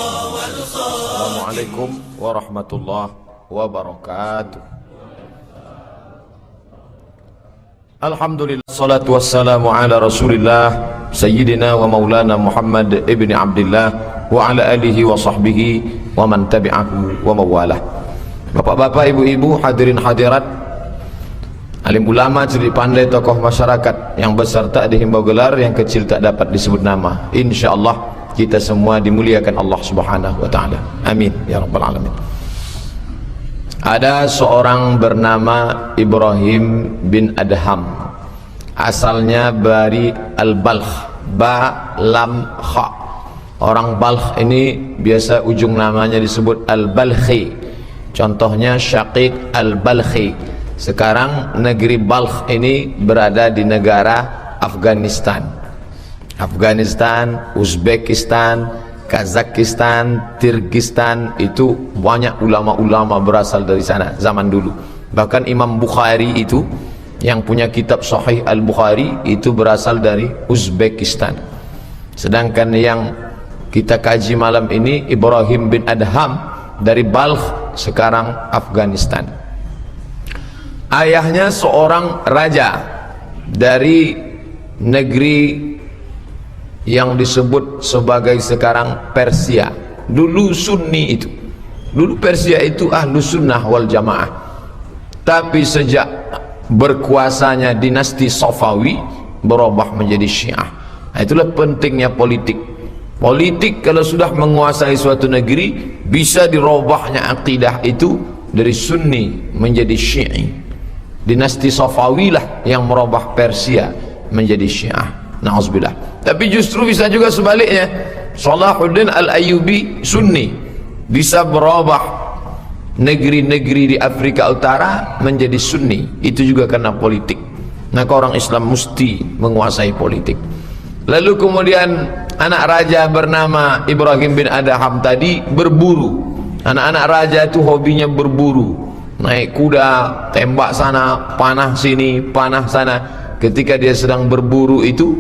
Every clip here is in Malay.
Assalamualaikum warahmatullahi wabarakatuh. Alhamdulillah, salatu wassalamu ala rasulillah Sayyidina wa maulana Muhammad ibn Abdillah wa ala alihi wa sahbihi wa man tabi'ahu wa mawalah. Bapak-bapak, ibu-ibu, hadirin hadirat, alim ulama, cerdik pandai, tokoh masyarakat, yang besar tak dihimbau gelar, yang kecil tak dapat disebut nama. InsyaAllah kita semua dimuliakan Allah subhanahu wa ta'ala. Amin ya rabbal alamin. Ada seorang bernama Ibrahim bin Adham, asalnya dari Al-Balkh, ba lam kha. Orang Balkh ini biasa ujung namanya disebut Al-Balkhi. Contohnya Syaqiq Al-Balkhi. Sekarang negeri Balkh ini berada di negara Afghanistan. Afghanistan, Uzbekistan, Kazakhstan, Kyrgyzstan, itu banyak ulama-ulama berasal dari sana zaman dulu. Bahkan Imam Bukhari itu yang punya kitab Sahih Al-Bukhari itu berasal dari Uzbekistan. Sedangkan yang kita kaji malam ini Ibrahim bin Adham dari Balkh, sekarang Afghanistan. Ayahnya seorang raja dari negeri yang disebut sebagai sekarang Persia. Dulu Sunni itu, dulu Persia itu ahlu sunnah wal jamaah. Tapi sejak berkuasanya dinasti Safawi berubah menjadi Syiah. Itulah pentingnya politik. Politik kalau sudah menguasai suatu negeri, bisa dirubahnya akidah itu dari Sunni menjadi Syi'i. Dinasti Safawi lah yang merubah Persia menjadi Syiah. Na'udzubillah. Tapi justru bisa juga sebaliknya. Salahuddin Al-Ayyubi Sunni, bisa berubah negeri-negeri di Afrika Utara menjadi Sunni. Itu juga karena politik. Maka orang Islam mesti menguasai politik. Lalu kemudian anak raja bernama Ibrahim bin Adham tadi berburu. Anak-anak raja itu hobinya berburu, naik kuda, tembak sana, panah sini, panah sana. Ketika dia sedang berburu itu,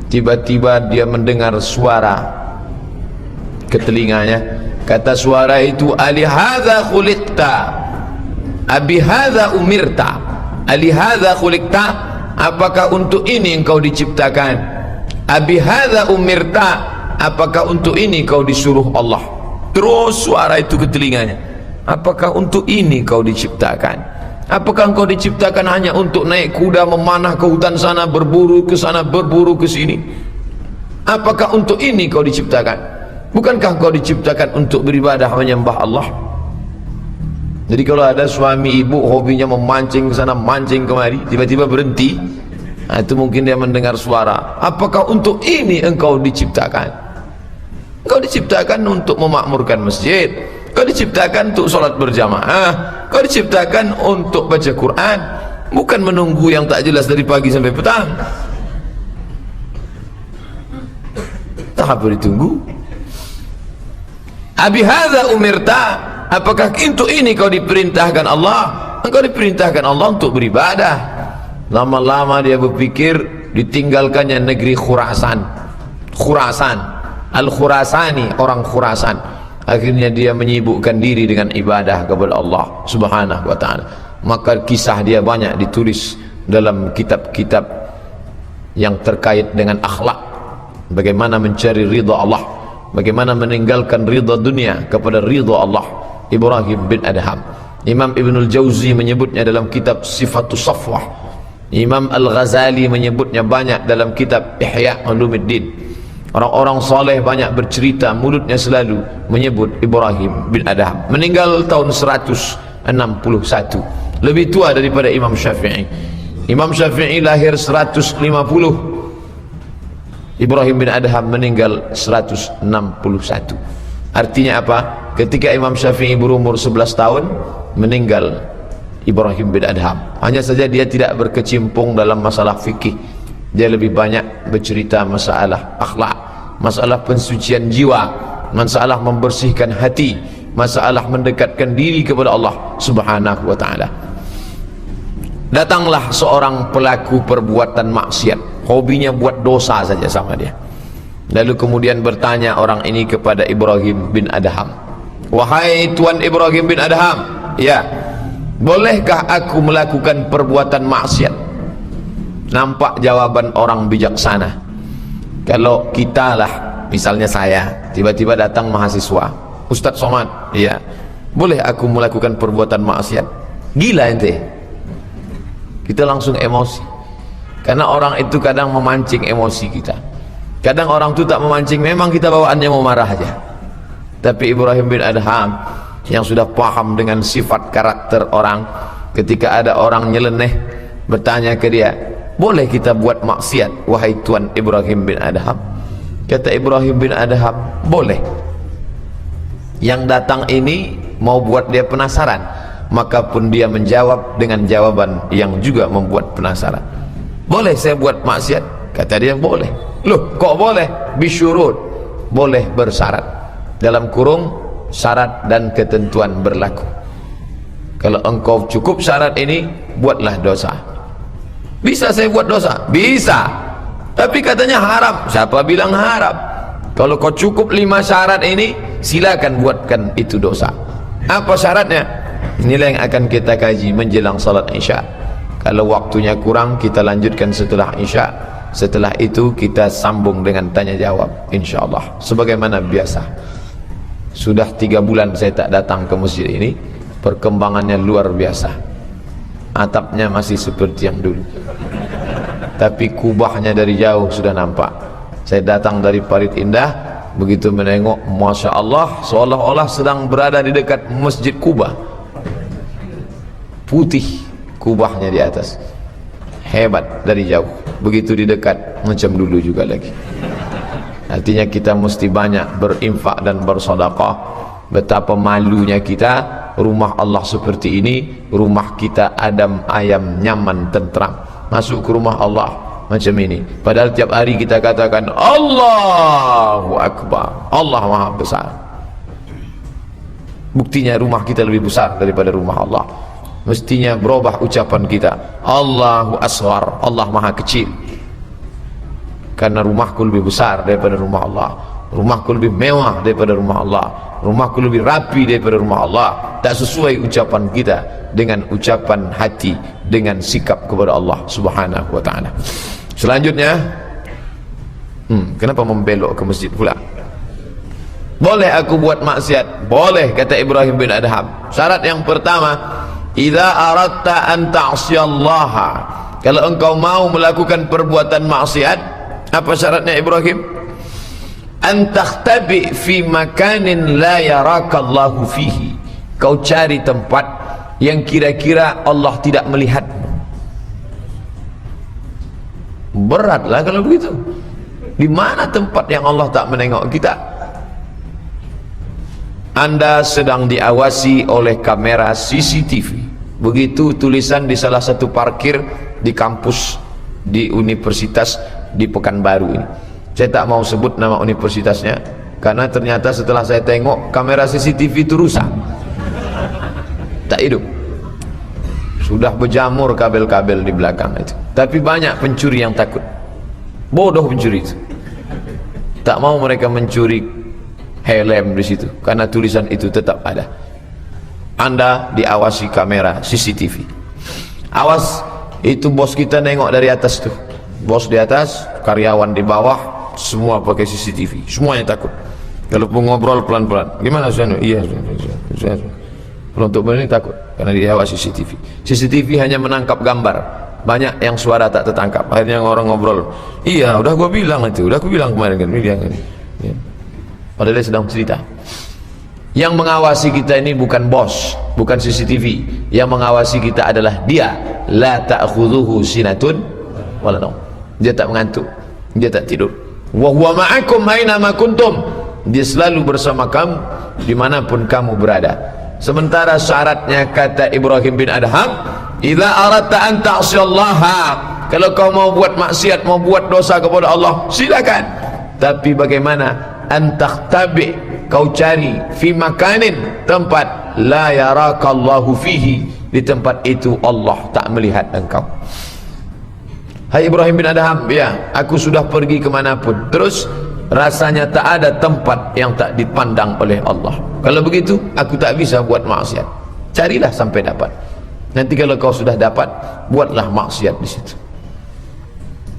tiba-tiba dia mendengar suara ke telinganya. Kata suara itu, alihadza khuliqta, abihadza umirta, alihadza khuliqta, apakah untuk ini engkau diciptakan? Abihadza umirta, apakah untuk ini kau disuruh Allah? Terus suara itu ke telinganya, apakah untuk ini kau diciptakan? Apakah engkau diciptakan hanya untuk naik kuda, memanah ke hutan sana, berburu ke sana, berburu ke sini? Apakah untuk ini kau diciptakan? Bukankah kau diciptakan untuk beribadah menyembah Allah? Jadi kalau ada suami ibu hobinya memancing ke sana, mancing kemari, tiba-tiba berhenti, nah, itu mungkin dia mendengar suara. Apakah untuk ini engkau diciptakan? Engkau diciptakan untuk memakmurkan masjid, kau diciptakan untuk sholat berjamaah, kau diciptakan untuk baca Quran, bukan menunggu yang tak jelas dari pagi sampai petang. Tak perlu ditunggu. Abihadza umirta, apakah untuk ini kau diperintahkan Allah? Engkau diperintahkan Allah untuk beribadah. Lama-lama dia berpikir, ditinggalkannya negeri Khurasan. Al-Khurasani, orang Khurasan. Akhirnya dia menyibukkan diri dengan ibadah kepada Allah subhanahu wa ta'ala. Maka kisah dia banyak ditulis dalam kitab-kitab yang terkait dengan akhlak, bagaimana mencari ridha Allah, bagaimana meninggalkan ridha dunia kepada ridha Allah. Ibrahim bin Adham. Imam Ibnul Jauzi menyebutnya dalam kitab Sifatus Safwah. Imam Al-Ghazali menyebutnya banyak dalam kitab Ihya Ulumuddin. Orang-orang soleh banyak bercerita, mulutnya selalu menyebut Ibrahim bin Adham. Meninggal tahun 161, lebih tua daripada Imam Syafi'i. Imam Syafi'i lahir 150, Ibrahim bin Adham meninggal 161. Artinya apa? Ketika Imam Syafi'i berumur 11 tahun, meninggal Ibrahim bin Adham. Hanya saja dia tidak berkecimpung dalam masalah fikih. Dia lebih banyak bercerita masalah akhlak, masalah pensucian jiwa, masalah membersihkan hati, masalah mendekatkan diri kepada Allah subhanahu wa ta'ala. Datanglah seorang pelaku perbuatan maksiat, hobinya buat dosa saja sama dia. Lalu kemudian bertanya orang ini kepada Ibrahim bin Adham, wahai Tuan Ibrahim bin Adham, ya, bolehkah aku melakukan perbuatan maksiat? Nampak jawaban orang bijaksana. Kalau kita lah, misalnya saya, tiba-tiba datang mahasiswa, Ustadz Somad, ya, boleh aku melakukan perbuatan maksiat? Gila ente. Kita langsung emosi, karena orang itu kadang memancing emosi kita. Kadang orang itu tak memancing, memang kita bawaannya mau marah aja. Tapi Ibrahim bin Adham yang sudah paham dengan sifat karakter orang, ketika ada orang nyeleneh bertanya ke dia, boleh kita buat maksiat wahai Tuan Ibrahim bin Adham? Kata Ibrahim bin Adham, boleh. Yang datang ini mau buat dia penasaran, maka pun dia menjawab dengan jawaban yang juga membuat penasaran. Boleh saya buat maksiat? Kata dia, boleh. Loh, kok boleh? Bisyurut, boleh bersyarat. Dalam kurung, syarat dan ketentuan berlaku. Kalau engkau cukup syarat ini, buatlah dosa. Bisa saya buat dosa? Bisa. Tapi katanya haram. Siapa bilang haram? Kalau kau cukup 5 syarat ini, silakan buatkan itu dosa. Apa syaratnya? Inilah yang akan kita kaji menjelang salat Isya. Kalau waktunya kurang, kita lanjutkan setelah Isya. Setelah itu kita sambung dengan tanya jawab, insyaallah. Sebagaimana biasa, sudah 3 bulan saya tak datang ke masjid ini. Perkembangannya luar biasa. Atapnya masih seperti yang dulu, tapi kubahnya dari jauh sudah nampak. Saya datang dari Parit Indah, begitu menengok, Masya Allah, seolah-olah sedang berada di dekat Masjid Kubah. Putih kubahnya di atas, hebat dari jauh. Begitu di dekat, macam dulu juga lagi. Artinya kita mesti banyak berinfak dan bersedekah. Betapa malunya kita, rumah Allah seperti ini, rumah kita adem ayam nyaman tentram. Masuk ke rumah Allah macam ini, padahal tiap hari kita katakan Allahu Akbar, Allah Maha Besar. Buktinya rumah kita lebih besar daripada rumah Allah. Mestinya berubah ucapan kita, Allahu Asghar, Allah Maha Kecil. Karena rumahku lebih besar daripada rumah Allah, rumahku lebih mewah daripada rumah Allah, rumahku lebih rapi daripada rumah Allah. Tak sesuai ucapan kita dengan ucapan hati, dengan sikap kepada Allah Subhanahu wa ta'ala. Selanjutnya, kenapa membelok ke masjid pula? Boleh aku buat maksiat? Boleh, kata Ibrahim bin Adham. Syarat yang pertama, idza aradta an ta'siyallaha, kalau engkau mau melakukan perbuatan maksiat, apa syaratnya Ibrahim? An takhtabi fi makanin la yarakallahu fihi, kau cari tempat yang kira-kira Allah tidak melihat. Beratlah kalau begitu. Di mana tempat yang Allah tak menengok kita? Anda sedang diawasi oleh kamera CCTV. Begitu tulisan di salah satu parkir di kampus di universitas di Pekanbaru ini. Saya tak mau sebut nama universitasnya, karena ternyata setelah saya tengok kamera CCTV itu rusak, tak hidup, sudah berjamur kabel-kabel di belakang itu. Tapi banyak pencuri yang takut. Bodoh pencuri itu, tak mau mereka mencuri helm di situ, karena tulisan itu tetap ada. Anda diawasi kamera CCTV. Awas, itu bos kita nengok dari atas tuh. Bos di atas, karyawan di bawah, semua pakai CCTV. Semuanya takut. Kalau pun ngobrol pelan-pelan, gimana Ustaz? Iya, Ustaz. Kalau untuk begini takut, karena diawasi CCTV. CCTV hanya menangkap gambar. Banyak yang suara tak tertangkap. Akhirnya orang ngobrol, iya, udah gua bilang itu, udah aku bilang kemarin kan, ya. Padahal dia sedang cerita. Yang mengawasi kita ini bukan bos, bukan CCTV. Yang mengawasi kita adalah Dia. La ta'khudhuhu sinatun wala naum. Dia tak mengantuk, dia tak tidur. Wa huwa ma'akum aina ma kuntum. Dia selalu bersama kamu dimanapun kamu berada. Sementara syaratnya, kata Ibrahim bin Adham, idza aradta an ta'siyallaha, kalau kau mau buat maksiat, mau buat dosa kepada Allah, silakan. Tapi bagaimana? An takhtabi, kau cari fi makanin, tempat la yarakallahu fihi, di tempat itu Allah tak melihat engkau. Hai Ibrahim bin Adham, ya, aku sudah pergi kemanapun. Terus rasanya tak ada tempat yang tak dipandang oleh Allah. Kalau begitu aku tak bisa buat maksiat. Carilah sampai dapat. Nanti kalau kau sudah dapat, buatlah maksiat di situ.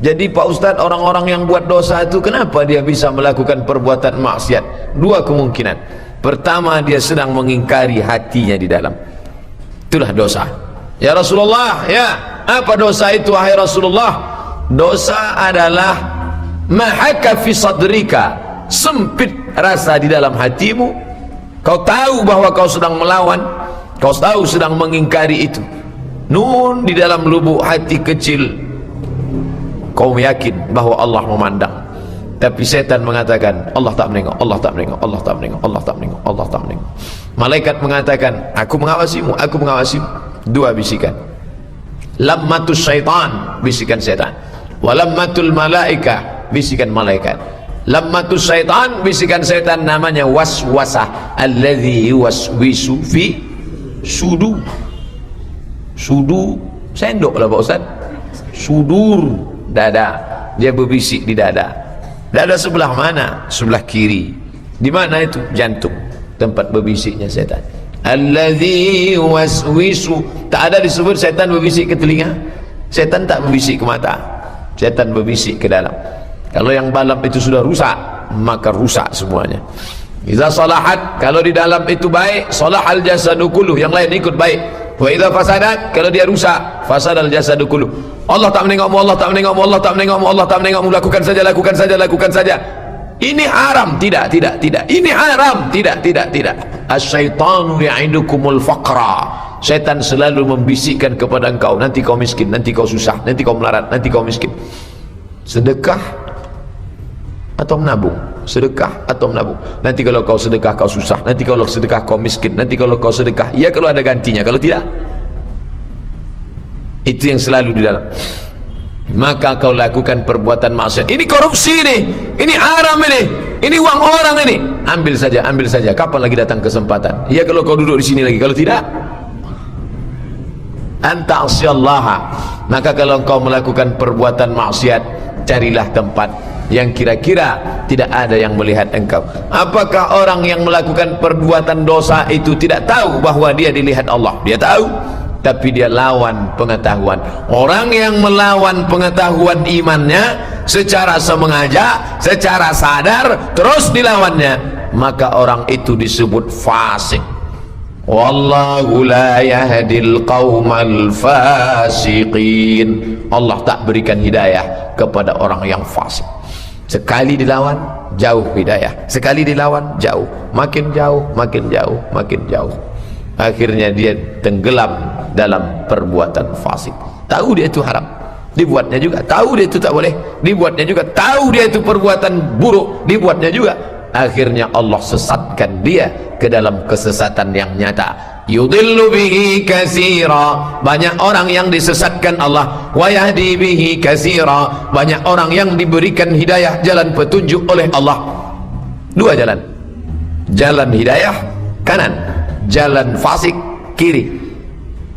Jadi Pak Ustadz, orang-orang yang buat dosa itu kenapa dia bisa melakukan perbuatan maksiat? Dua kemungkinan. Pertama, dia sedang mengingkari hatinya di dalam. Itulah dosa. Ya Rasulullah, ya, apa dosa itu wahai Rasulullah? Dosa adalah mahaka fi sadrika, sempit rasa di dalam hatimu. Kau tahu bahwa kau sedang melawan, kau tahu sedang mengingkari itu. Nun di dalam lubuk hati kecil kau yakin bahwa Allah memandang, tapi setan mengatakan Allah tak menengok, Allah tak menengok, Allah tak menengok, Allah tak menengok, Allah tak menengok. Malaikat mengatakan aku mengawasimu, aku mengawasimu. Dua bisikan. Lammatus syaitan, bisikan setan. Walammatul malaika, bisikan malaikat. Lammatus syaitan, bisikan setan, namanya waswasah, alladzi yuwaswisu fi sudur. Sudur sendok lah Pak Ustaz. Sudur, dada. Dia berbisik di dada. Dada sebelah mana? Sebelah kiri. Di mana itu? Jantung, tempat berbisiknya setan. Alladzi yuwaswisu, tak ada disebut setan berbisik ke telinga. Setan tak berbisik ke mata. Setan berbisik ke dalam. Kalau yang dalam itu sudah rusak, maka rusak semuanya. Iza salahat, kalau di dalam itu baik, salahal jasadu kulluh, yang lain ikut baik. Wa idza fasadat, kalau dia rusak, fasadal jasadu kulluh. Allah tak menengokmu, Allah tak menengokmu, Allah tak menengokmu, Allah tak menengokmu, lakukan saja, lakukan saja, lakukan saja. Ini haram, tidak, tidak, tidak. Ini haram, tidak, tidak, tidak. Asyaitanu ya'idukumul faqra. Setan selalu membisikkan kepada engkau, nanti kau miskin, nanti kau susah, nanti kau melarat, nanti kau miskin. Sedekah atau menabung? Sedekah atau menabung? Nanti kalau kau sedekah kau susah, nanti kalau sedekah kau miskin, nanti kalau kau sedekah, ya kalau ada gantinya, kalau tidak, itu yang selalu di dalam. Maka kau lakukan perbuatan maksiat. Ini korupsi ini haram ini uang orang ini. Ambil saja, ambil saja. Kapan lagi datang kesempatan? Ya kalau kau duduk di sini lagi, kalau tidak, anta asyallaha. Maka kalau kau melakukan perbuatan maksiat, carilah tempat yang kira-kira tidak ada yang melihat engkau. Apakah orang yang melakukan perbuatan dosa itu tidak tahu bahwa dia dilihat Allah? Dia tahu, tapi dia lawan pengetahuan. Orang yang melawan pengetahuan imannya secara sengaja, secara sadar, terus dilawannya, maka orang itu disebut fasik. Wallahu la yahdil qaumal fasiqin. Allah tak berikan hidayah kepada orang yang fasik. Sekali dilawan, jauh hidayah. Sekali dilawan, jauh. Makin jauh, makin jauh, makin jauh. Akhirnya dia tenggelam dalam perbuatan fasik. Tahu dia itu haram, dibuatnya juga. Tahu dia itu tak boleh, dibuatnya juga. Tahu dia itu perbuatan buruk, dibuatnya juga. Akhirnya Allah sesatkan dia ke dalam kesesatan yang nyata. Yudillu bihi katsira, banyak orang yang disesatkan Allah. Wa yahdi bihi katsira, banyak orang yang diberikan hidayah, jalan petunjuk oleh Allah. Dua jalan, jalan hidayah kanan, jalan fasik kiri.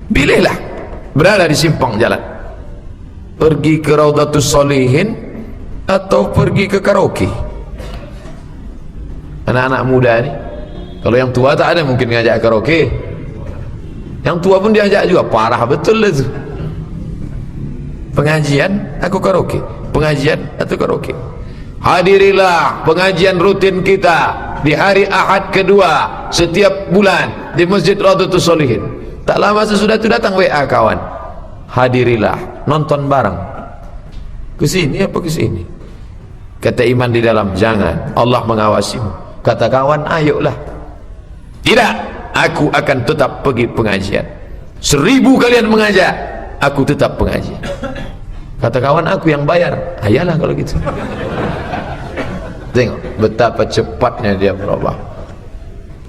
Pilihlah, berada di simpang jalan. Pergi ke Raudhatus Shalihin atau pergi ke karaoke. Anak-anak muda ini, kalau yang tua tak ada mungkin ngajak karaoke. Yang tua pun diajak juga, parah betul itu. Pengajian aku karaoke, pengajian atau karaoke. Hadirilah pengajian rutin kita di hari Ahad kedua setiap bulan di Masjid Raudhatus Shalihin. Tak lama sesudah itu datang WA kawan, hadirilah nonton bareng. Kesini apa kesini? Kata iman di dalam, jangan, Allah mengawasimu. Kata kawan, ayolah. Tidak, aku akan tetap pergi pengajian. 1000 kalian mengajak, aku tetap pengajian. Kata kawan, aku yang bayar. Ayalah kalau gitu. Tengok betapa cepatnya dia berubah.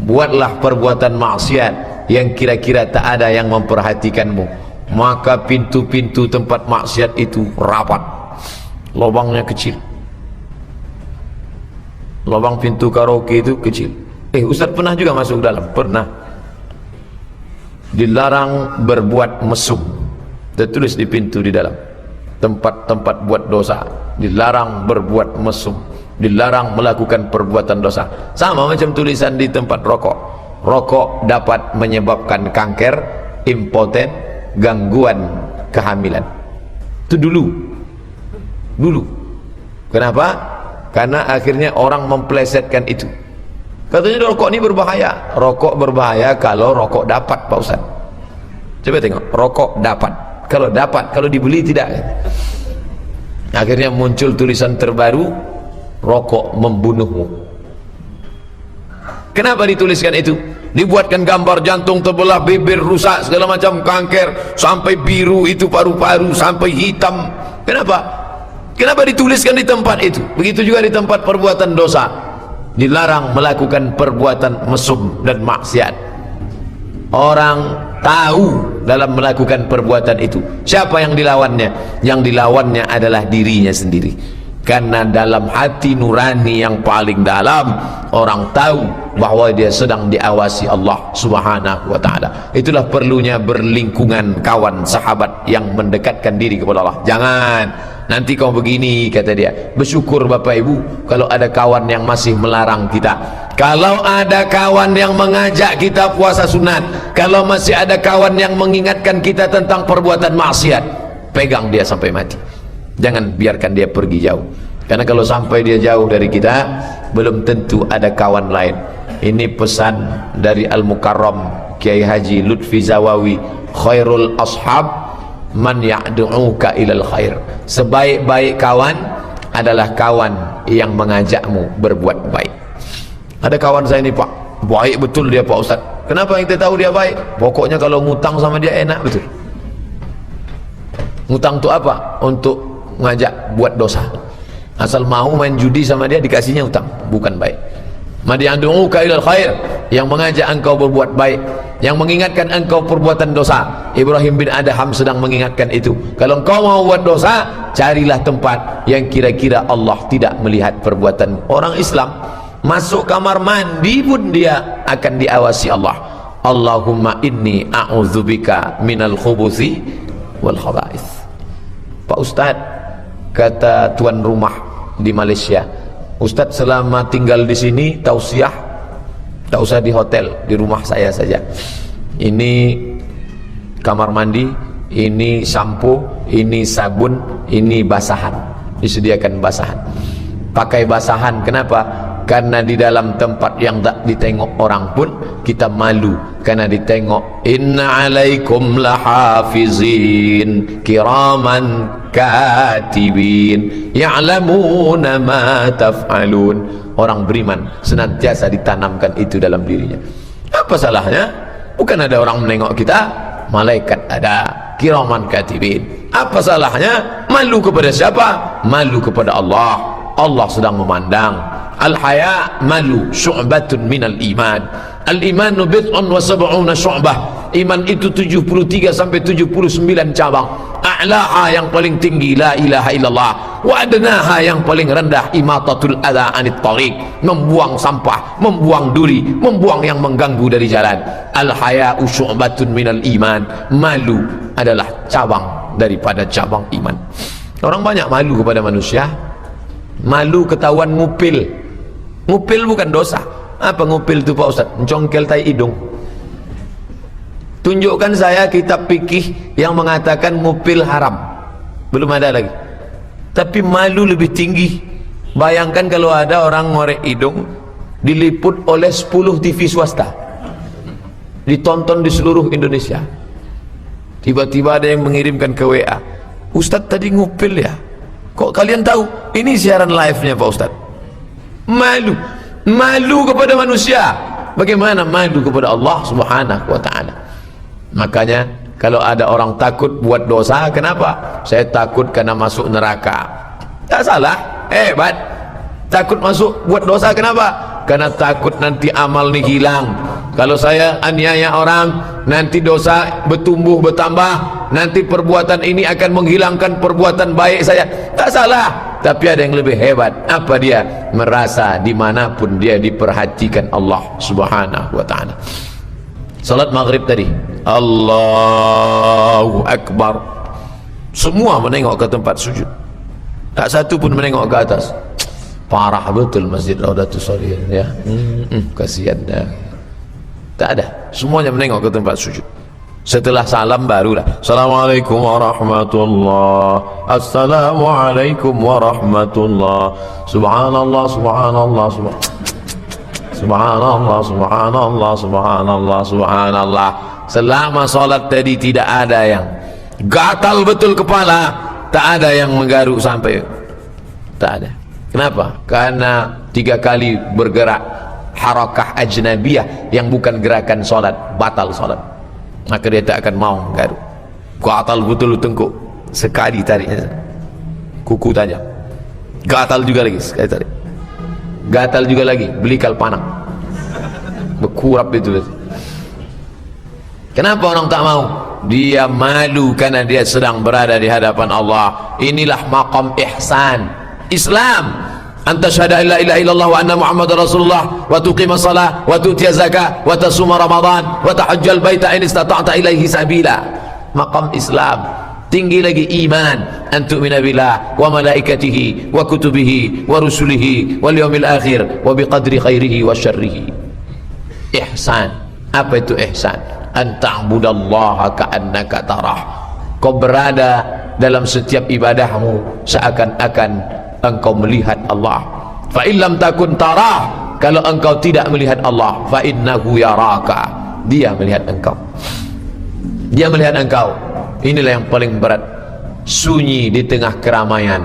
Buatlah perbuatan maksiat yang kira-kira tak ada yang memperhatikanmu, maka pintu-pintu tempat maksiat itu rapat, lubangnya kecil. Lubang pintu karaoke itu kecil. Ustaz pernah juga masuk dalam? Pernah. Dilarang berbuat mesum, tertulis di pintu di dalam. Tempat-tempat buat dosa, dilarang berbuat mesum. dilarang melakukan perbuatan dosa. Sama macam tulisan di tempat rokok. Rokok dapat menyebabkan kanker, impoten, gangguan kehamilan. Itu dulu. Kenapa? Karena akhirnya orang memplesetkan itu. Katanya rokok ini berbahaya. Rokok berbahaya kalau rokok dapat, Pak Ustaz. Coba tengok, rokok dapat. Kalau dibeli tidak. Akhirnya muncul tulisan terbaru, rokok membunuhmu. Kenapa dituliskan itu? Dibuatkan gambar jantung terbelah, bibir rusak, segala macam kanker, sampai biru itu paru-paru, sampai hitam. Kenapa dituliskan di tempat itu? Begitu juga di tempat perbuatan dosa. Dilarang melakukan perbuatan mesum dan maksiat. Orang tahu dalam melakukan perbuatan itu. Siapa yang dilawannya? Yang dilawannya adalah dirinya sendiri. Karena dalam hati nurani yang paling dalam, orang tahu bahwa dia sedang diawasi Allah Subhanahu wa ta'ala. Itulah perlunya berlingkungan kawan sahabat yang mendekatkan diri kepada Allah. Jangan nanti kau begini, kata dia. Bersyukur Bapak Ibu kalau ada kawan yang masih melarang kita. Kalau ada kawan yang mengajak kita puasa sunat, kalau masih ada kawan yang mengingatkan kita tentang perbuatan maksiat, pegang dia sampai mati. Jangan biarkan dia pergi jauh. Karena kalau sampai dia jauh dari kita, belum tentu ada kawan lain. Ini pesan dari Al-Mukarram Kiai Haji Lutfi Zawawi, khairul ashab man ya'du'uka ilal khair. Sebaik-baik kawan adalah kawan yang mengajakmu berbuat baik. Ada kawan saya ini, Pak, baik betul dia, Pak Ustaz. Kenapa kita tahu dia baik? Pokoknya kalau ngutang sama dia enak betul. Ngutang itu apa? Untuk ngajak buat dosa. Asal mau main judi sama dia, dikasihnya utang, bukan baik. Madiya'du'uka ilal khair, yang mengajak engkau berbuat baik, yang mengingatkan engkau perbuatan dosa. Ibrahim bin Adham sedang mengingatkan itu. Kalau engkau mau buat dosa, carilah tempat yang kira-kira Allah tidak melihat perbuatan. Orang Islam masuk kamar mandi pun dia akan diawasi Allah. Allahumma inni a'udzubika minal khubuthi wal khaba'ith. Pak Ustaz, kata tuan rumah di Malaysia, Ustaz selama tinggal di sini tausiah tak usah di hotel, di rumah saya saja. Ini kamar mandi, ini sampo, ini sabun, ini basahan, disediakan basahan. Pakai basahan, kenapa? Karena di dalam tempat yang tak ditengok orang pun kita malu karena ditengok. Inna alaikum lahafizin kiraman katibin ya'lamuna ma taf'alun. Orang beriman senantiasa ditanamkan itu dalam dirinya. Apa salahnya? Bukan ada orang menengok kita, malaikat ada, kiraman katibin. Apa salahnya? Malu kepada siapa? Malu kepada Allah. Allah sedang memandang. Al-haya malu syu'batun minal iman. Al-imanu bid'un wa sab'una syu'bah. Iman itu 73 sampai 79 cabang. A'laha yang paling tinggi la ilaha illallah, wa adnaha yang paling rendah imatatul adha anit tariq, membuang sampah, membuang duri, membuang yang mengganggu dari jalan. Al-haya'u syu'batun minal iman. Malu adalah cabang daripada cabang iman. Orang banyak malu kepada manusia. Malu ketahuan ngupil. Ngupil bukan dosa. Apa ngupil itu Pak Ustaz? Mencongkel tai hidung. Tunjukkan saya kitab fikih yang mengatakan ngupil haram. Belum ada lagi. Tapi malu lebih tinggi. Bayangkan kalau ada orang ngorek hidung diliput oleh 10 TV swasta, ditonton di seluruh Indonesia. Tiba-tiba ada yang mengirimkan ke WA, Ustaz tadi ngupil ya? Kok kalian tahu? Ini siaran live-nya Pak Ustaz. Malu kepada manusia. Bagaimana malu kepada Allah Subhanahu wa ta'ala? Makanya kalau ada orang takut buat dosa, kenapa? Saya takut karena masuk neraka. Tak salah, hebat. Takut masuk buat dosa, kenapa? Karena takut nanti amal ini hilang. Kalau saya aniaya orang, nanti dosa bertumbuh bertambah, nanti perbuatan ini akan menghilangkan perbuatan baik saya. Tak salah. Tapi ada yang lebih hebat. Apa dia? Merasa dimanapun dia diperhatikan Allah Subhanahu wa ta'ala. Salat maghrib tadi, Allahu Akbar, semua menengok ke tempat sujud, tak satu pun menengok ke atas. Parah betul Masjid Raudatul Sholihin ya. Kasihan dah. Tak ada, semuanya menengok ke tempat sujud. Setelah salam barulah Assalamualaikum warahmatullah, Assalamualaikum warahmatullah, Subhanallah Subhanallah Subhanallah Subhanallah Subhanallah Subhanallah. Selama solat tadi tidak ada yang gatal betul kepala, tak ada yang menggaruk sampai, tak ada. Kenapa? Karena 3 kali bergerak harakah ajnabiyah yang bukan gerakan solat, batal solat. Maka dia tak akan mau garuk. Gatal betul tengkuk, sekali tariknya kuku tajam, gatal juga lagi sekali tarik, gatal juga lagi, belikal panang, berkurap itu. Kenapa orang tak mau? Dia malu karena dia sedang berada di hadapan Allah. Inilah maqam ihsan Islam. Anta syahada la ilaha illallah wa anna muhammadar rasulullah wa tuqima salah wa tu'tiya zakah wa tasuma ramadan wa tahajjal baita in istata'ta ilaihi sabila. Maqam Islam. Tinggi lagi iman, antu'mina billah wa malaikatihi wa kutubihi wa rusulihi wal yawmil akhir wa biqadri khairihi wa syarrihi. Ihsan. Apa itu ihsan? An ta'budallaha ka'annaka tarah. Kau berada dalam setiap ibadahmu seakan-akan engkau melihat Allah. Fa illam takun tarah, kalau engkau tidak melihat Allah, fa innahu yaraka, dia melihat engkau. Dia melihat engkau. Inilah yang paling berat. Sunyi di tengah keramaian,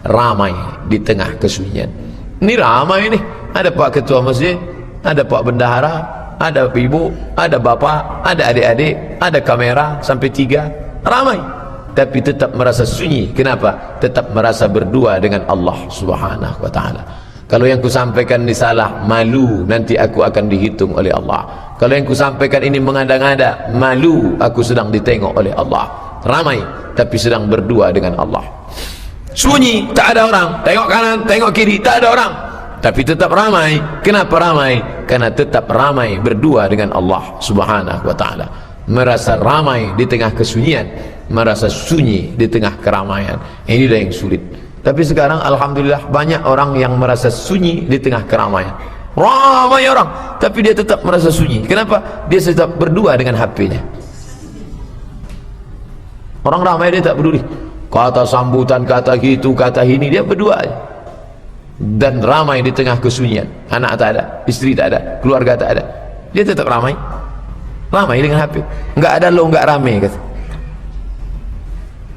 ramai di tengah kesunyian. Ini ramai ini. Ada Pak Ketua Masjid, ada Pak Bendahara, ada ibu, ada bapa, ada adik-adik, ada kamera sampai 3, ramai. Tapi tetap merasa sunyi. Kenapa? Tetap merasa berdua dengan Allah Subhanahu wa ta'ala. Kalau yang kusampaikan ini salah, malu, nanti aku akan dihitung oleh Allah. Kalau yang kusampaikan ini mengada-ngada, malu, aku sedang ditengok oleh Allah. Ramai, tapi sedang berdua dengan Allah. Sunyi, tak ada orang. Tengok kanan, tengok kiri, tak ada orang. Tapi tetap ramai. Kenapa ramai? Karena tetap ramai berdua dengan Allah Subhanahu wa ta'ala. Merasa ramai di tengah kesunyian, merasa sunyi di tengah keramaian. Inilah yang sulit. Tapi sekarang alhamdulillah banyak orang yang merasa sunyi di tengah keramaian. Ramai orang, tapi dia tetap merasa sunyi. Kenapa? Dia tetap berdua dengan HP-nya. Orang ramai dia tak peduli. Kata sambutan, kata gitu, kata ini, dia berdua aja. Dan ramai di tengah kesunyian. Anak tak ada, istri tak ada, keluarga tak ada. Dia tetap ramai. Ramai dengan HP. Enggak ada lo enggak ramai kata.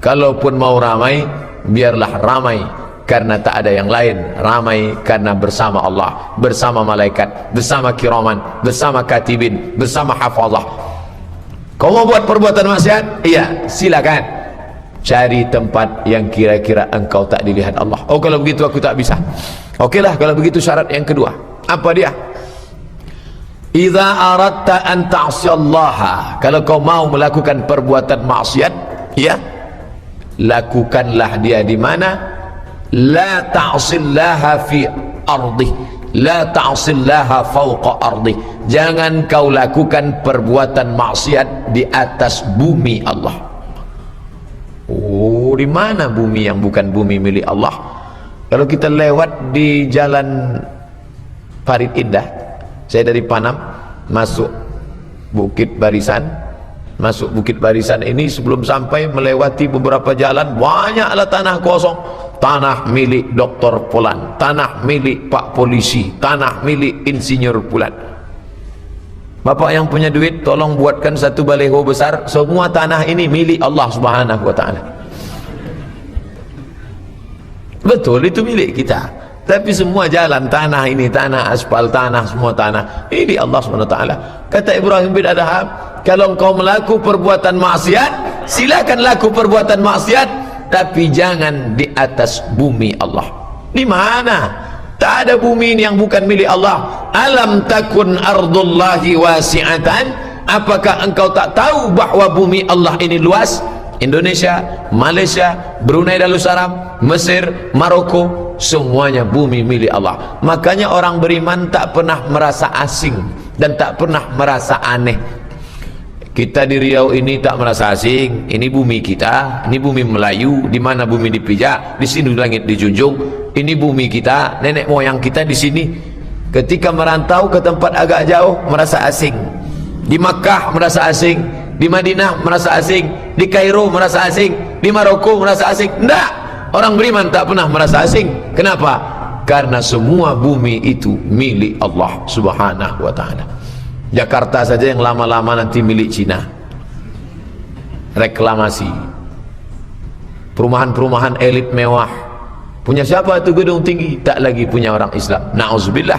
Kalaupun mau ramai, biarlah ramai karena tak ada yang lain. Ramai karena bersama Allah, bersama malaikat, bersama kiraman, bersama katibin, bersama hafazah. Kau mau buat perbuatan maksiat? Iya, silakan. Cari tempat yang kira-kira engkau tak dilihat Allah. Oh, kalau begitu aku tak bisa. Okeylah, kalau begitu syarat yang kedua. Apa dia? Idza aradta an ta'siyallaha, kalau kau mau melakukan perbuatan maksiat, ya, lakukanlah dia di mana? La ta'sillaha fi ardi, la ta'sillaha fawqa ardi. Jangan kau lakukan perbuatan maksiat di atas bumi Allah. Oh, di mana bumi yang bukan bumi milik Allah? Kalau kita lewat di jalan Farid Indah, saya dari Panam masuk Bukit Barisan, masuk Bukit Barisan ini sebelum sampai melewati beberapa jalan, banyaklah tanah kosong. Tanah milik Dr. Pulan, tanah milik Pak Polisi, tanah milik Insinyur Pulan. Bapak yang punya duit, tolong buatkan satu baliho besar, semua tanah ini milik Allah Subhanahu wa ta'ala. Betul, itu milik kita. Tapi semua jalan, tanah ini, tanah aspal, tanah, semua tanah ini Allah SWT. Kata Ibrahim bin Adham, kalau engkau melakukan perbuatan maksiat, silakan laku perbuatan maksiat, tapi jangan di atas bumi Allah. Di mana? Tak ada bumi ini yang bukan milik Allah. Alam takun ardullahi wasi'atan. Apakah engkau tak tahu bahwa bumi Allah ini luas? Indonesia, Malaysia, Brunei Darussalam, Mesir, Maroko, semuanya bumi milik Allah. Makanya orang beriman tak pernah merasa asing dan tak pernah merasa aneh. Kita di Riau ini tak merasa asing. Ini bumi kita, ini bumi Melayu. Di mana bumi dipijak, di sini langit dijunjung. Ini bumi kita, nenek moyang kita di sini. Ketika merantau ke tempat agak jauh merasa asing. Di Makkah merasa asing, di Madinah merasa asing, di Kairo merasa asing, di Maroko merasa asing. Tidak, orang beriman tak pernah merasa asing. Kenapa? Karena semua bumi itu milik Allah Subhanahu wa ta'ala. Jakarta saja yang lama-lama nanti milik Cina. Reklamasi, perumahan-perumahan elit mewah. Punya siapa itu gedung tinggi? Tak lagi punya orang Islam. Na'udzubillah.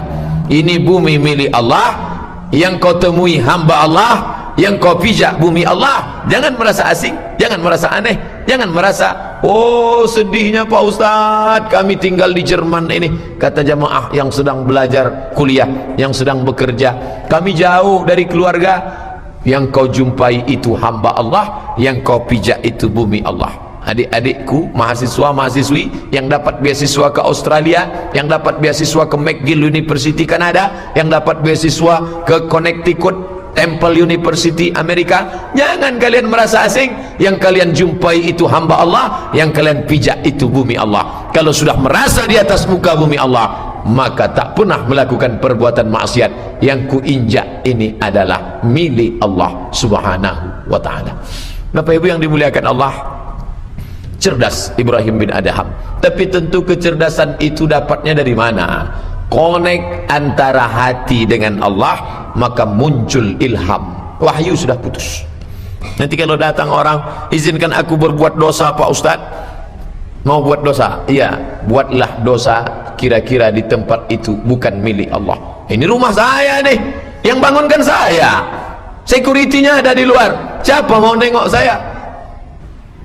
Ini bumi milik Allah. Yang kau temui hamba Allah, yang kau pijak bumi Allah. Jangan merasa asing, jangan merasa aneh, jangan merasa, oh sedihnya Pak Ustadz, kami tinggal di Jerman ini. Kata jamaah yang sedang belajar kuliah, yang sedang bekerja, kami jauh dari keluarga. Yang kau jumpai itu hamba Allah, yang kau pijak itu bumi Allah. Adik-adikku, mahasiswa-mahasiswi yang dapat beasiswa ke Australia, yang dapat beasiswa ke McGill University Kanada, yang dapat beasiswa ke Connecticut Temple University Amerika, jangan kalian merasa asing. Yang kalian jumpai itu hamba Allah, yang kalian pijak itu bumi Allah. Kalau sudah merasa di atas muka bumi Allah, maka tak pernah melakukan perbuatan maksiat. Yang kuinjak ini adalah milik Allah Subhanahu wa ta'ala. Bapak Ibu yang dimuliakan Allah, cerdas Ibrahim bin Adham. Tapi tentu kecerdasan itu dapatnya dari mana? Connect antara hati dengan Allah, maka muncul ilham. Wahyu sudah putus. Nanti kalau datang orang, izinkan aku berbuat dosa Pak Ustadz. Mau buat dosa? Iya, buatlah dosa. Kira-kira di tempat itu bukan milik Allah. Ini rumah saya nih, yang bangunkan saya. Security-nya ada di luar. Siapa mau nengok saya?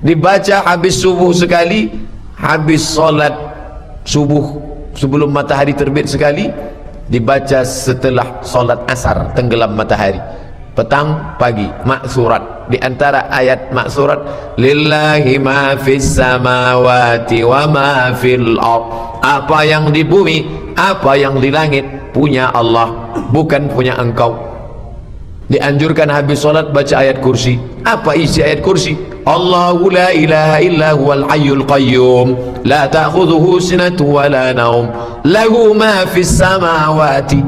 Dibaca habis subuh sekali, habis sholat subuh sebelum matahari terbit sekali, dibaca setelah sholat asar tenggelam matahari, petang pagi. Maksurat, di antara ayat maksurat, lillahi ma fis samawati wa ma fil ard. Apa yang di bumi, apa yang di langit punya Allah, bukan punya engkau. Dianjurkan habis sholat baca ayat kursi. Apa isi ayat kursi? Allahu la ilaha illa huwal hayyul qayyum, la ta'khudhuhu sinatun wa la naum, lahu ma fis samawati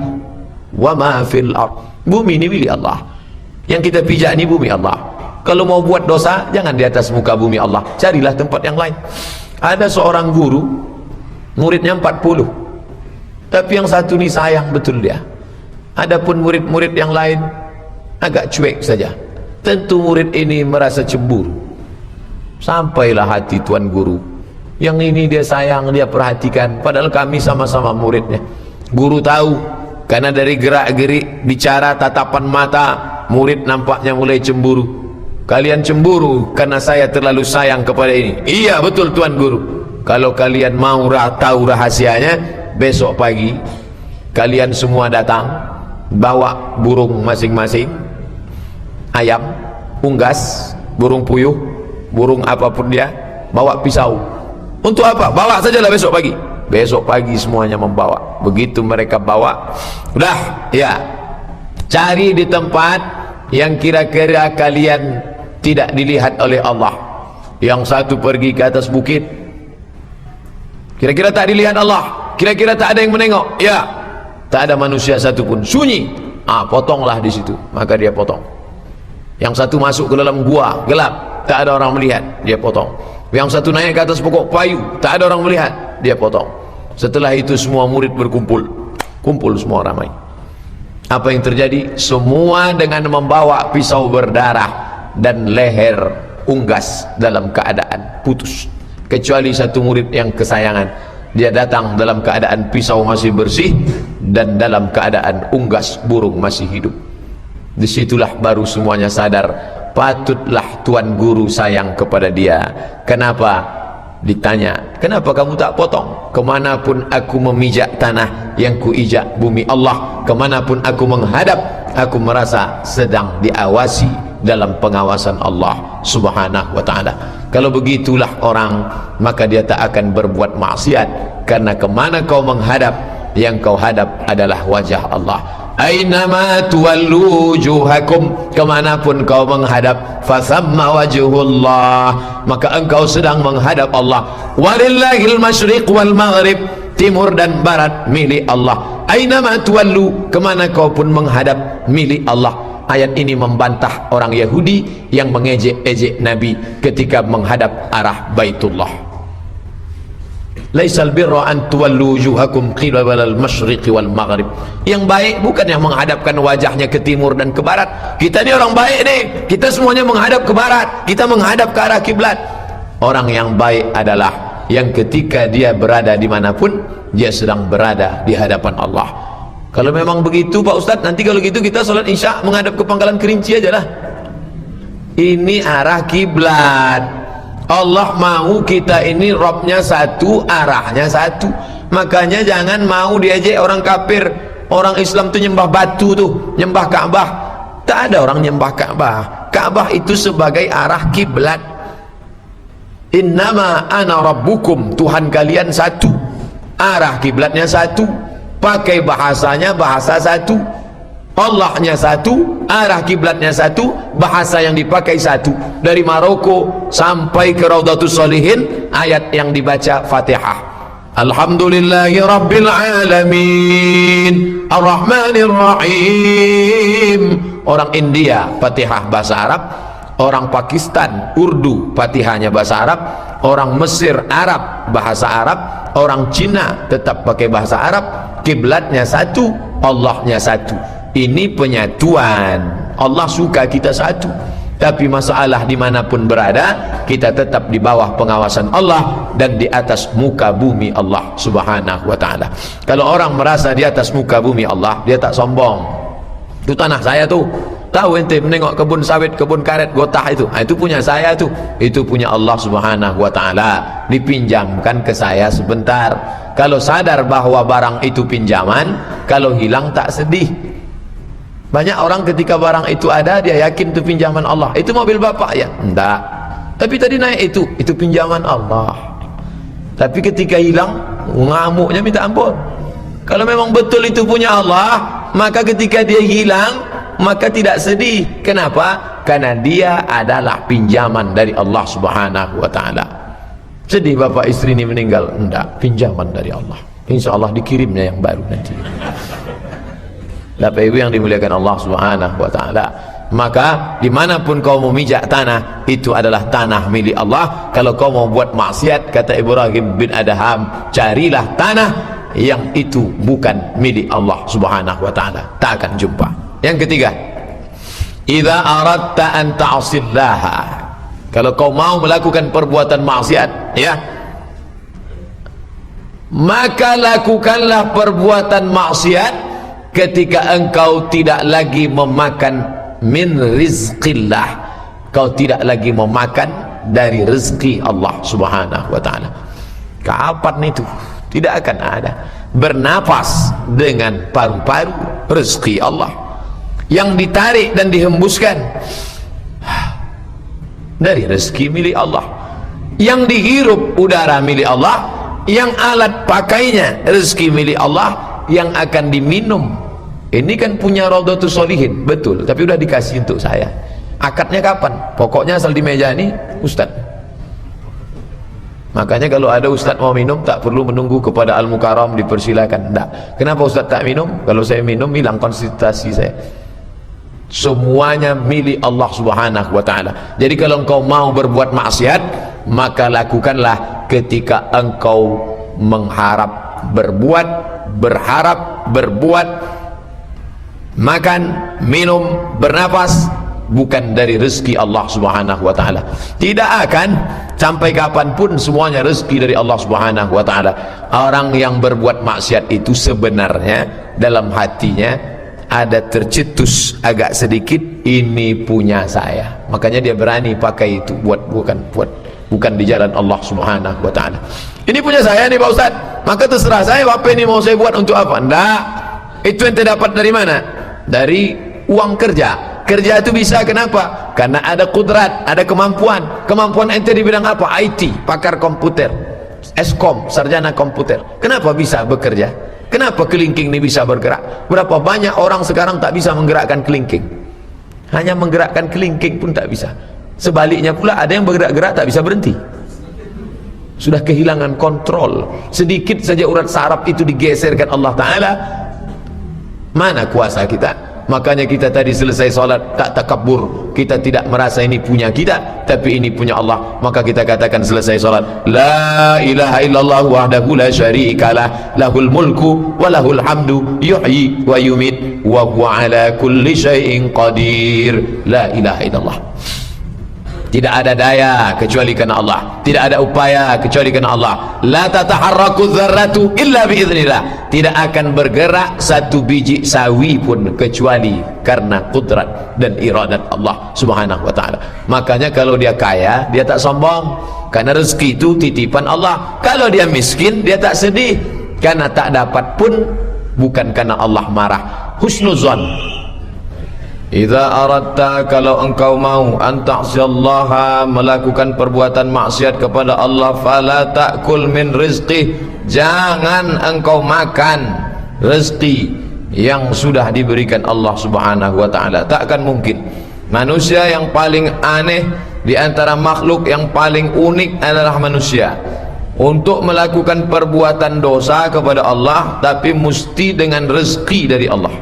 wa ma fil ard. Bumi ini milik Allah. Yang kita pijak ini bumi Allah. Kalau mau buat dosa, jangan di atas muka bumi Allah. Carilah tempat yang lain. Ada seorang guru, muridnya 40. Tapi yang satu ini sayang betul dia. Adapun murid-murid yang lain agak cuek saja. Tentu murid ini merasa cemburu. Sampailah hati tuan guru, yang ini dia sayang, dia perhatikan, padahal kami sama-sama muridnya. Guru tahu, karena dari gerak-gerik, bicara, tatapan mata, murid nampaknya mulai cemburu. Kalian cemburu karena saya terlalu sayang kepada ini. Iya betul tuan guru. Kalau kalian mau tahu rahasianya, besok pagi kalian semua datang, bawa burung masing-masing, ayam, unggas, burung puyuh, burung apapun dia, bawa pisau. Untuk apa? Bawa sajalah besok pagi. Besok pagi semuanya membawa. Begitu mereka bawa, udah ya, cari di tempat yang kira-kira kalian tidak dilihat oleh Allah. Yang satu pergi ke atas bukit, kira-kira tak dilihat Allah, kira-kira tak ada yang menengok, ya, tak ada manusia satupun, sunyi. Potonglah di situ. Maka dia potong. Yang satu masuk ke dalam gua gelap, tak ada orang melihat, dia potong. Yang satu naik ke atas pokok payu, tak ada orang melihat, dia potong. Setelah itu semua murid berkumpul, kumpul semua ramai. Apa yang terjadi? Semua dengan membawa pisau berdarah dan leher unggas dalam keadaan putus, kecuali satu murid yang kesayangan. Dia datang dalam keadaan pisau masih bersih dan dalam keadaan unggas burung masih hidup. Disitulah baru semuanya sadar, patutlah tuan guru sayang kepada dia. Kenapa? Ditanya, kenapa kamu tak potong? Kemanapun aku memijak tanah, yang kuijak bumi Allah. Kemanapun aku menghadap, aku merasa sedang diawasi dalam pengawasan Allah Subhanahu wa ta'ala. Kalau begitulah orang, maka dia tak akan berbuat maksiat, karena kemana kau menghadap, yang kau hadap adalah wajah Allah. Ainama tuwallu wujuhakum, kemanapun kau menghadap, fasamma wajhullah, maka engkau sedang menghadap Allah. Walillahil masyriq wal maghrib, timur dan barat milik Allah. Ainama tuwallu, kemana kau pun menghadap, milik Allah. Ayat ini membantah orang Yahudi yang mengejek-ejek Nabi ketika menghadap arah Baitullah. Laisal birra an tuwallu wujuhakum qibala al-masyriq wal maghrib. Yang baik bukan yang menghadapkan wajahnya ke timur dan ke barat. Kita ni orang baik nih, kita semuanya menghadap ke barat, kita menghadap ke arah kiblat. Orang yang baik adalah yang ketika dia berada dimanapun, dia sedang berada di hadapan Allah. Kalau memang begitu Pak Ustadz, nanti kalau gitu kita sholat isya menghadap ke Pangkalan Kerinci aja lah. Ini arah kiblat. Allah mau kita ini Robnya satu, arahnya satu. Makanya jangan mau diajak orang kafir. Orang Islam tuh nyembah batu tuh, nyembah Ka'bah. Tak ada orang nyembah Ka'bah. Ka'bah itu sebagai arah kiblat. Innama ana rabbukum, Tuhan kalian satu, arah kiblatnya satu, pakai bahasanya bahasa satu, Allahnya satu, arah kiblatnya satu, bahasa yang dipakai satu. Dari Maroko sampai ke Raudhatus Shalihin, ayat yang dibaca Fatihah. Alhamdulillahi Rabbil Alamin Ar-Rahmanir Rahim. Orang India Fatihah bahasa Arab, orang Pakistan Urdu, Fatihahnya bahasa Arab, orang Mesir Arab bahasa Arab, orang Cina tetap pakai bahasa Arab. Kiblatnya satu, Allahnya satu. Ini penyatuan. Allah suka kita satu, tapi masalah dimanapun berada, kita tetap di bawah pengawasan Allah dan di atas muka bumi Allah subhanahu wa ta'ala. Kalau orang merasa di atas muka bumi Allah, dia tak sombong. Itu tanah saya tuh, tahu ente menengok kebun sawit, kebun karet, gotah itu, itu punya saya tuh, itu punya Allah subhanahu wa ta'ala, dipinjamkan ke saya sebentar. Kalau sadar bahwa barang itu pinjaman, kalau hilang tak sedih. Banyak orang ketika barang itu ada, dia yakin itu pinjaman Allah. Itu mobil bapak ya? Enggak. Tapi tadi naik itu pinjaman Allah. Tapi ketika hilang, ngamuknya minta ampun. Kalau memang betul itu punya Allah, maka ketika dia hilang, maka tidak sedih. Kenapa? Karena dia adalah pinjaman dari Allah subhanahu wa ta'ala. Sedih bapak istri ini meninggal? Enggak, pinjaman dari Allah. Insya Allah dikirimnya yang baru nanti. Bapak ibu yang dimuliakan Allah subhanahu wa ta'ala, maka dimanapun kau memijak tanah, itu adalah tanah milik Allah. Kalau kau mau buat maksiat, kata Ibrahim bin Adham, carilah tanah yang itu bukan milik Allah subhanahu wa ta'ala, tak akan jumpa. Yang ketiga, idza aradta an ta'sillaha, kalau kau mau melakukan perbuatan maksiat, ya, maka lakukanlah perbuatan maksiat ketika engkau tidak lagi memakan min rizqillah, kau tidak lagi memakan dari rezeki Allah subhanahu wa ta'ala. Kapan itu? Tidak akan ada. Bernapas dengan paru-paru rezeki Allah yang ditarik dan dihembuskan dari rezeki milik Allah, yang dihirup udara milik Allah, yang alat pakainya rezeki milik Allah, yang akan diminum. Ini kan punya Raudhatus Shalihin, betul, tapi udah dikasih untuk saya. Akadnya kapan? Pokoknya asal di meja ini Ustaz. Makanya kalau ada Ustaz mau minum, tak perlu menunggu kepada Al-Mukarram dipersilakan. Enggak. Kenapa Ustaz tak minum? Kalau saya minum, hilang konsentrasi saya. Semuanya milik Allah subhanahu wa ta'ala. Jadi kalau engkau mau berbuat maksiat, maka lakukanlah ketika engkau mengharap berbuat, berharap berbuat, makan, minum, bernapas, bukan dari rezeki Allah subhanahu wa ta'ala. Tidak akan sampai kapanpun semuanya rezeki dari Allah subhanahu wa ta'ala. Orang yang berbuat maksiat itu sebenarnya dalam hatinya ada tercetus agak sedikit, ini punya saya, makanya dia berani pakai itu bukan di jalan Allah subhanahu wa ta'ala. Ini punya saya nih Pak Ustaz, maka terserah saya apa ini mau saya buat untuk apa. Enggak, itu ente dapat dari mana? Dari uang kerja. Kerja itu bisa, kenapa? Karena ada kudrat, ada kemampuan. Kemampuan ente di bidang apa? IT, pakar komputer, Eskom, sarjana komputer. Kenapa bisa bekerja? Kenapa kelingking ini bisa bergerak? Berapa banyak orang sekarang tak bisa menggerakkan kelingking? Hanya menggerakkan kelingking pun tak bisa. Sebaliknya pula ada yang bergerak-gerak tak bisa berhenti. Sudah kehilangan kontrol. Sedikit saja urat saraf itu digeserkan Allah Ta'ala, mana kuasa kita? Makanya kita tadi selesai salat tak takabur, kita tidak merasa ini punya kita, tapi ini punya Allah. Maka kita katakan selesai salat, la ilaha illallah wahdahu la syarikalah, lahul mulku wa lahul hamdu, yuhyi wa yumit wa huwa ala kulli syai'in qadir. La ilaha illallah. Tidak ada daya kecuali karena Allah, tidak ada upaya kecuali karena Allah. La tataharraku dzarratu illa biiznillah. Tidak akan bergerak satu biji sawi pun kecuali karena kudrat dan iradat Allah Subhanahu wa taala. Makanya kalau dia kaya, dia tak sombong karena rezeki itu titipan Allah. Kalau dia miskin, dia tak sedih karena tak dapat pun bukan karena Allah marah. Husnuzan. Idza aradta, kalau engkau mau, anta'siyallaha, melakukan perbuatan maksiat kepada Allah, fala ta'kul min rizqih, jangan engkau makan rezeki yang sudah diberikan Allah Subhanahu wa taala. Takkan mungkin. Manusia yang paling aneh di antara makhluk yang paling unik adalah manusia. Untuk melakukan perbuatan dosa kepada Allah tapi mesti dengan rezeki dari Allah.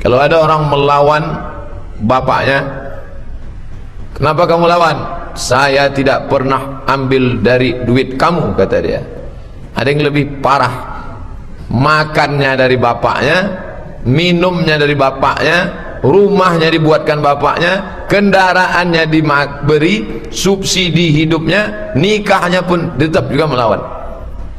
Kalau ada orang melawan bapaknya, kenapa kamu lawan? Saya tidak pernah ambil dari duit kamu, kata dia. Ada yang lebih parah, makannya dari bapaknya, minumnya dari bapaknya, rumahnya dibuatkan bapaknya, kendaraannya diberi, subsidi hidupnya, nikahnya pun tetap juga melawan.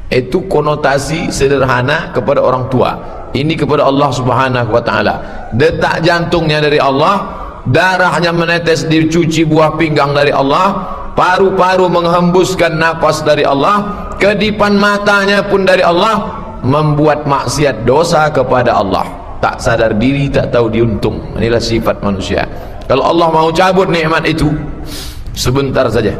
Itu konotasi sederhana kepada orang tua. Ini kepada Allah Subhanahu wa taala. Detak jantungnya dari Allah, darahnya menetes dicuci buah pinggang dari Allah, paru-paru menghembuskan napas dari Allah, kedipan matanya pun dari Allah, membuat maksiat dosa kepada Allah. Tak sadar diri, tak tahu diuntung. Inilah sifat manusia. Kalau Allah mau cabut nikmat itu, sebentar saja.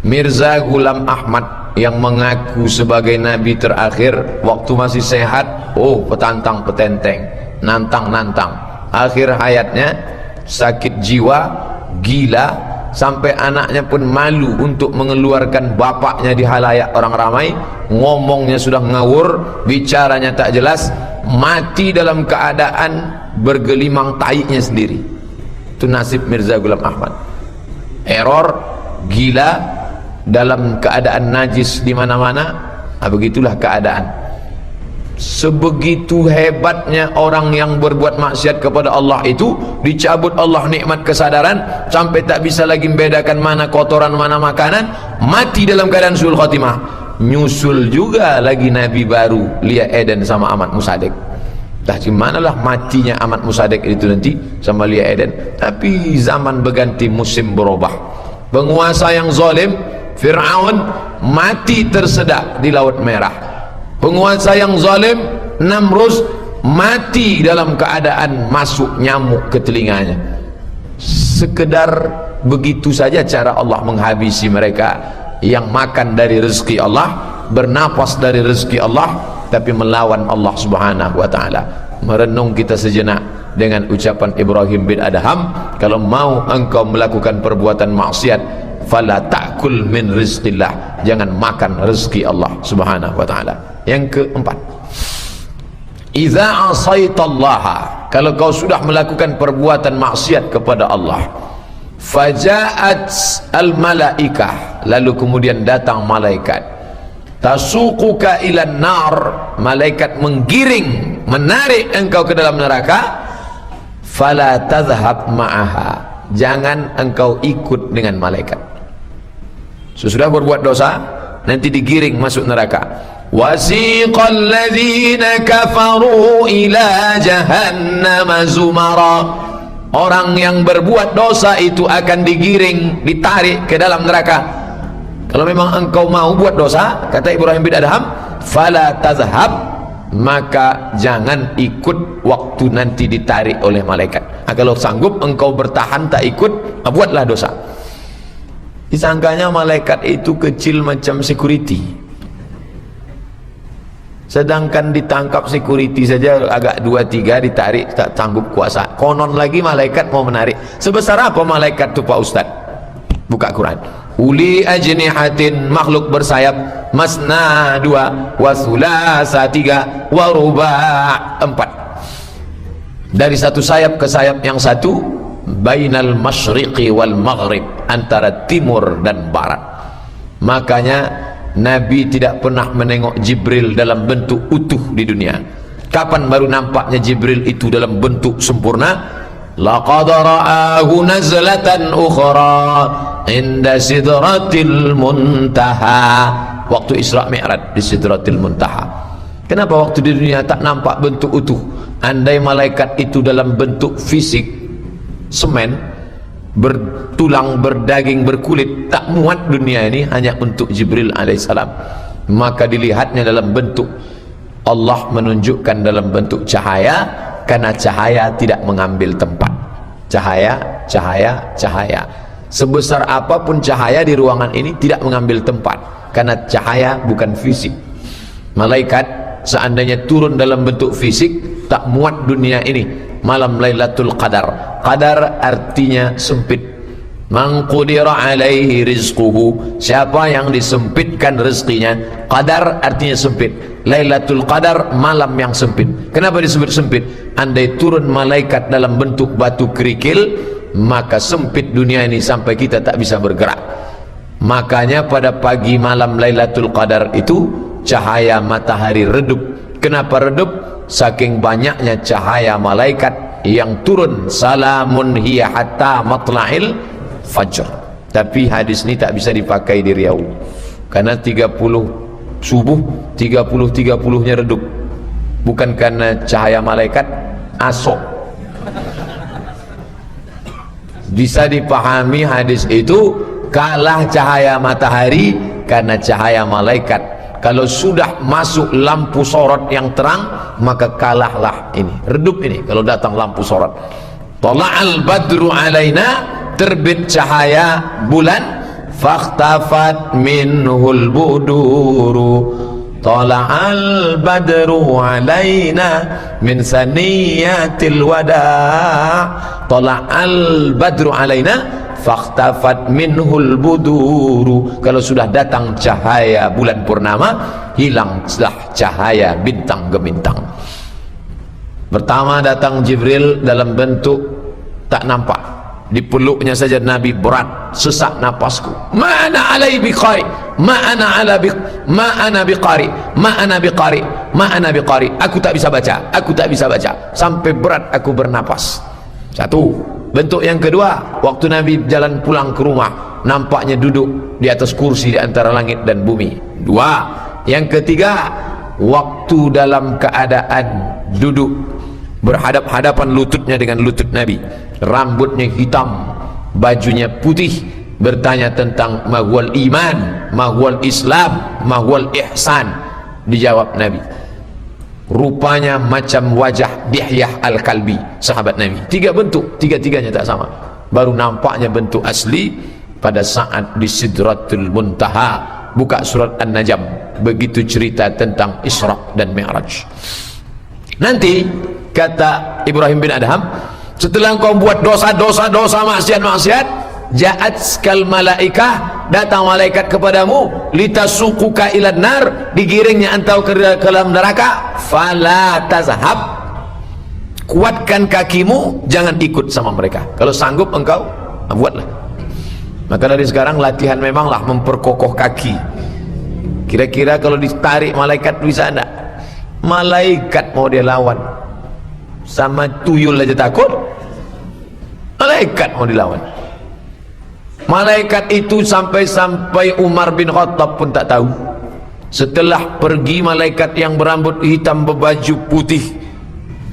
Mirza Ghulam Ahmad yang mengaku sebagai nabi terakhir waktu masih sehat, oh petantang petenteng, nantang-nantang. Akhir hayatnya sakit jiwa, gila, sampai anaknya pun malu untuk mengeluarkan bapaknya di halayak orang ramai. Ngomongnya sudah ngawur, bicaranya tak jelas, mati dalam keadaan bergelimang taiknya sendiri. Itu nasib Mirza Ghulam Ahmad. Error, gila, dalam keadaan najis di mana-mana. Begitulah keadaan. Sebegitu hebatnya orang yang berbuat maksiat kepada Allah itu, dicabut Allah nikmat kesadaran sampai tak bisa lagi membedakan mana kotoran mana makanan, mati dalam keadaan suul khotimah. Nyusul juga lagi nabi baru, Lia Eden sama Ahmad Musaddiq. Dah gimanalah matinya Ahmad Musaddiq itu nanti sama Lia Eden. Tapi zaman berganti, musim berubah. Penguasa yang zalim Fir'aun mati tersedak di Laut Merah. Penguasa yang zalim Namrus mati dalam keadaan masuk nyamuk ke telinganya. Sekedar begitu saja cara Allah menghabisi mereka yang makan dari rezeki Allah, bernapas dari rezeki Allah, tapi melawan Allah Subhanahu wa taala. Merenung kita sejenak dengan ucapan Ibrahim bin Adham, kalau mau engkau melakukan perbuatan maksiat, fala ta'kul min rizqillah, jangan makan rezeki Allah Subhanahu wa taala. Yang keempat, idza asaitallaha, kalau kau sudah melakukan perbuatan maksiat kepada Allah, fajaat al malaikah, lalu kemudian datang malaikat, tasuquka ilan nar, malaikat menggiring, menarik engkau ke dalam neraka, fala tadhhab ma'aha, jangan engkau ikut dengan malaikat. Sesudah berbuat dosa, nanti digiring masuk neraka. Wasiqal ladzina kafaru ila jahannam zumara, orang yang berbuat dosa itu akan digiring, ditarik ke dalam neraka. Kalau memang engkau mau buat dosa, kata Ibrahim bin Adham, fala tazhab, maka jangan ikut waktu nanti ditarik oleh malaikat. Kalau sanggup engkau bertahan tak ikut, buatlah dosa. Disangkanya malaikat itu kecil macam security. Sedangkan ditangkap security saja agak 2-3 ditarik, tak sanggup kuasa. Konon lagi malaikat mau menarik. Sebesar apa malaikat itu Pak Ustaz? Buka Quran. Uli ajnihatin, makhluk bersayap, masna 2, wa sulasa 3, wa ruba' 4. Dari satu sayap ke sayap yang satu, bainal masyriqi wal maghrib, antara timur dan barat. Makanya Nabi tidak pernah menengok Jibril dalam bentuk utuh di dunia. Kapan baru nampaknya Jibril itu dalam bentuk sempurna? Laqad ra'ahu nazlatan ukhra inda sidratil muntaha. Waktu Isra Mi'raj di sidratil muntaha. Kenapa waktu di dunia tak nampak bentuk utuh? Andai malaikat itu dalam bentuk fisik semen, bertulang, berdaging, berkulit, tak muat dunia ini hanya untuk Jibril alaihissalam. Maka dilihatnya dalam bentuk, Allah menunjukkan dalam bentuk cahaya, karena cahaya tidak mengambil tempat. Cahaya, cahaya, cahaya. Sebesar apapun cahaya di ruangan ini tidak mengambil tempat, karena cahaya bukan fisik. Malaikat seandainya turun dalam bentuk fisik, tak muat dunia ini. Malam Lailatul Qadar, qadar artinya sempit. Man qudira alaihi rizquhu, siapa yang disempitkan rezekinya. Qadar artinya sempit. Lailatul Qadar, malam yang sempit. Kenapa disebut sempit? Andai turun malaikat dalam bentuk batu kerikil, maka sempit dunia ini sampai kita tak bisa bergerak. Makanya pada pagi malam Lailatul Qadar itu cahaya matahari redup. Kenapa redup? Saking banyaknya cahaya malaikat yang turun. Salamun hiya hatta matla'il fajr. Tapi hadis ini tak bisa dipakai di Riau, karena 30 subuh 30-30-nya redup. Bukan karena cahaya malaikat, asok. Bisa dipahami hadis itu kalah cahaya matahari karena cahaya malaikat. Kalau sudah masuk lampu sorot yang terang, maka kalahlah ini, redup ini kalau datang lampu sorot. Tala'al badru alaina, terbit cahaya bulan, fakhtafat minhul buduru. Tala'al badru alaina min saniyatil wada'. Tala'al badru alaina fakhtafat minhul buduru. Kalau sudah datang cahaya bulan purnama, hilanglah cahaya bintang gemintang. Pertama datang Jibril dalam bentuk tak nampak. Dipeluknya saja Nabi berat, sesak napasku. Ma'ana alai biqari, ma'ana ala biq, ma'ana biqari, ma'ana biqari, ma'ana biqari. Aku tak bisa baca, aku tak bisa baca, sampai berat aku bernapas. Satu. Bentuk yang kedua, waktu Nabi jalan pulang ke rumah, nampaknya duduk di atas kursi di antara langit dan bumi. Dua. Yang ketiga, waktu dalam keadaan duduk berhadap-hadapan lututnya dengan lutut Nabi, rambutnya hitam, bajunya putih, bertanya tentang mahwal iman, mahwal Islam, mahwal ihsan. Dijawab Nabi, rupanya macam wajah Dihyah Al-Kalbi, sahabat Nabi. 3 bentuk, 3-3-nya tak sama. Baru nampaknya bentuk asli pada saat di Sidratul Muntaha. Buka surat An-Najm, begitu cerita tentang Isra dan Mi'raj. Nanti kata Ibrahim bin Adham, setelah engkau buat dosa-dosa, maksiat-maksiat, ja'at skal malaikah, datang malaikat kepadamu, litasukuka ilan nar, digiringnya engkau ke dalam neraka, fala tazhab, kuatkan kakimu, jangan ikut sama mereka. Kalau sanggup engkau, buatlah. Maka dari sekarang latihan memanglah memperkokoh kaki. Kira-kira kalau ditarik malaikat bisa enggak? Malaikat mau dia lawan, sama tuyul aja takut, malaikat mau dilawan. Malaikat itu sampai Umar bin Khattab pun tak tahu. Setelah pergi malaikat yang berambut hitam berbaju putih,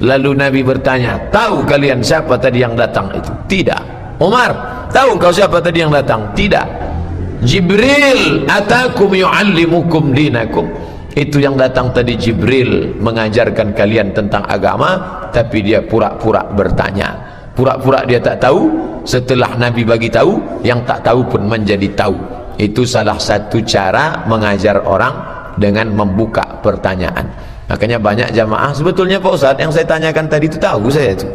lalu Nabi bertanya, tahu kalian siapa tadi yang datang itu? Tidak. Umar, tahu engkau siapa tadi yang datang? Tidak. Jibril atakum yu'allimukum dinakum. Itu yang datang tadi Jibril, mengajarkan kalian tentang agama, tapi dia pura-pura bertanya, pura-pura dia tak tahu. Setelah Nabi bagi tahu, yang tak tahu pun menjadi tahu. Itu salah satu cara mengajar orang dengan membuka pertanyaan. Makanya banyak jamaah, sebetulnya Pak Ustadz yang saya tanyakan tadi itu tahu saya itu.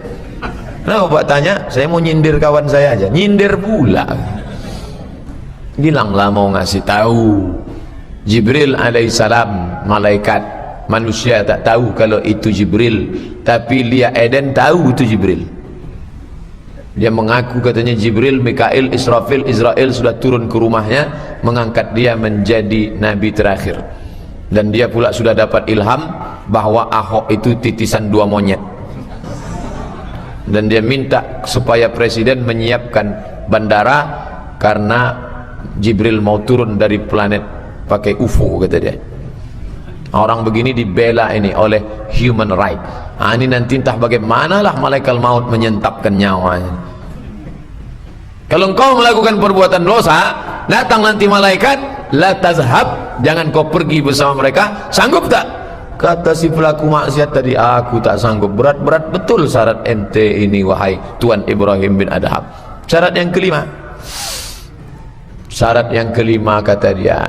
Kenapa Pak tanya? Saya mau nyindir kawan saya aja. Nyindir pula. Bilanglah mau ngasih tahu. Jibril alaihissalam, malaikat. Manusia tak tahu kalau itu Jibril, tapi Lia Eden tahu itu Jibril. Dia mengaku katanya Jibril, Mikail, Israfil, Israel sudah turun ke rumahnya mengangkat dia menjadi nabi terakhir. Dan dia pula sudah dapat ilham bahwa Ahok itu titisan 2 monyet. Dan dia minta supaya presiden menyiapkan bandara karena Jibril mau turun dari planet pakai UFO kata dia. Orang begini dibela ini oleh human right. Ini nanti entah bagaimanalah malaikat maut menyentapkan nyawanya. Kalau engkau melakukan perbuatan dosa, datang nanti malaikat, la tazhab, jangan kau pergi bersama mereka. Sanggup tak? Kata si pelaku maksiat tadi, aku tak sanggup. Berat-berat betul syarat ente ini wahai Tuan Ibrahim bin Adham. Syarat yang kelima. Syarat yang kelima kata dia,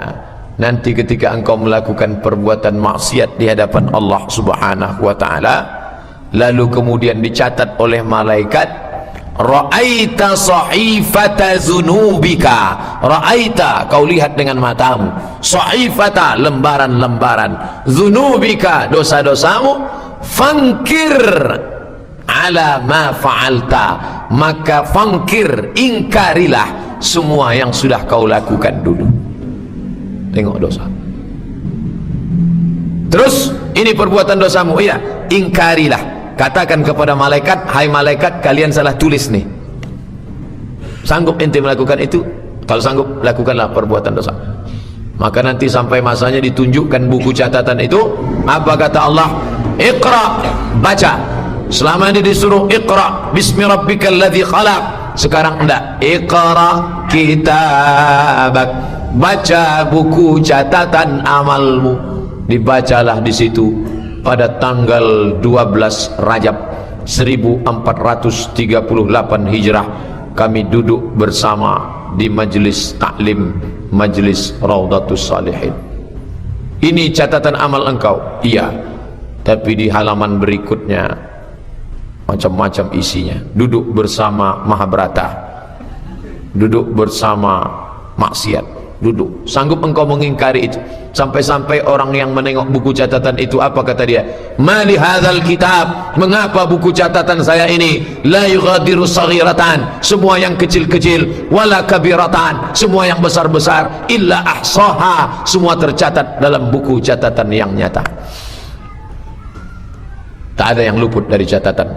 nanti ketika engkau melakukan perbuatan maksiat di hadapan Allah Subhanahu wa taala, lalu kemudian dicatat oleh malaikat, ra'aita sahifata dzunubika, ra'aita, kau lihat dengan matamu, sahifata, lembaran-lembaran, dzunubika, dosa-dosamu, fangkir ala ma fa'alta, maka fangkir, ingkarilah semua yang sudah kau lakukan dulu. Tengok dosa. Terus ini perbuatan dosamu, iya, ingkarilah. Katakan kepada malaikat, hai malaikat, kalian salah tulis nih. Sanggup ente melakukan itu? Kalau sanggup, lakukanlah perbuatan dosa. Maka nanti sampai masanya ditunjukkan buku catatan itu, apa kata Allah? Iqra, baca. Selama ini disuruh Iqra bismi rabbikal ladzi khalaq. Sekarang enggak, Iqra kitabak, baca buku catatan amalmu. Dibacalah di situ. Pada tanggal 12 Rajab 1438 Hijrah, kami duduk bersama di majelis taklim, majelis Raudhatus Salihin. Ini catatan amal engkau? Iya. Tapi di halaman berikutnya macam-macam isinya. Duduk bersama Mahabharata, duduk bersama maksiat, duduk. Sanggup engkau mengingkari itu? Sampai-sampai orang yang menengok buku catatan itu, apa kata dia? Mali hadzal kitab, mengapa buku catatan saya ini la yughadiru saghiratan, semua yang kecil-kecil, wala kabiratan, semua yang besar-besar, illa ahsaha, semua tercatat dalam buku catatan yang nyata. Tak ada yang luput dari catatan.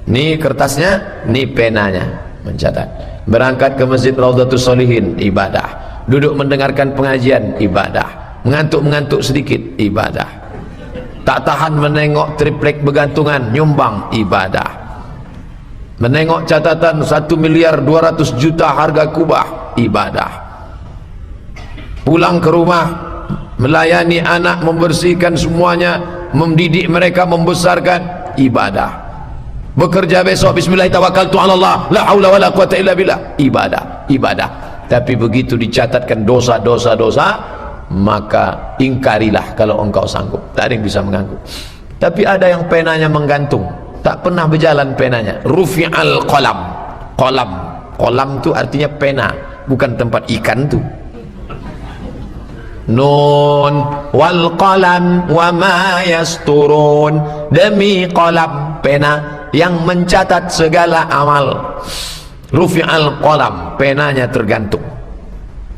Ini kertasnya, ini penanya mencatat. Berangkat ke masjid Raudhatus Shalihin, ibadah. Duduk mendengarkan pengajian, ibadah. Mengantuk-mengantuk sedikit, ibadah. Tak tahan menengok triplek bergantungan, nyumbang, ibadah. Menengok catatan 1.200.000.000 harga kubah, ibadah. Pulang ke rumah, melayani anak, membersihkan semuanya, mendidik mereka, membesarkan, ibadah. Bekerja besok, bismillah tawakkaltu ala Allah, la haula wala quwata illa billah, ibadah, ibadah. Tapi begitu dicatatkan dosa-dosa, maka ingkarilah kalau engkau sanggup. Tak ada yang bisa mengganggu. Tapi ada yang penanya menggantung, tak pernah berjalan penanya. Rufi'al qalam. Qalam, qalam itu artinya pena, bukan tempat ikan tu. Nun wal qalam wa ma yasturun, demi qalam, pena yang mencatat segala amal. Rufi'al qalam, penanya tergantung.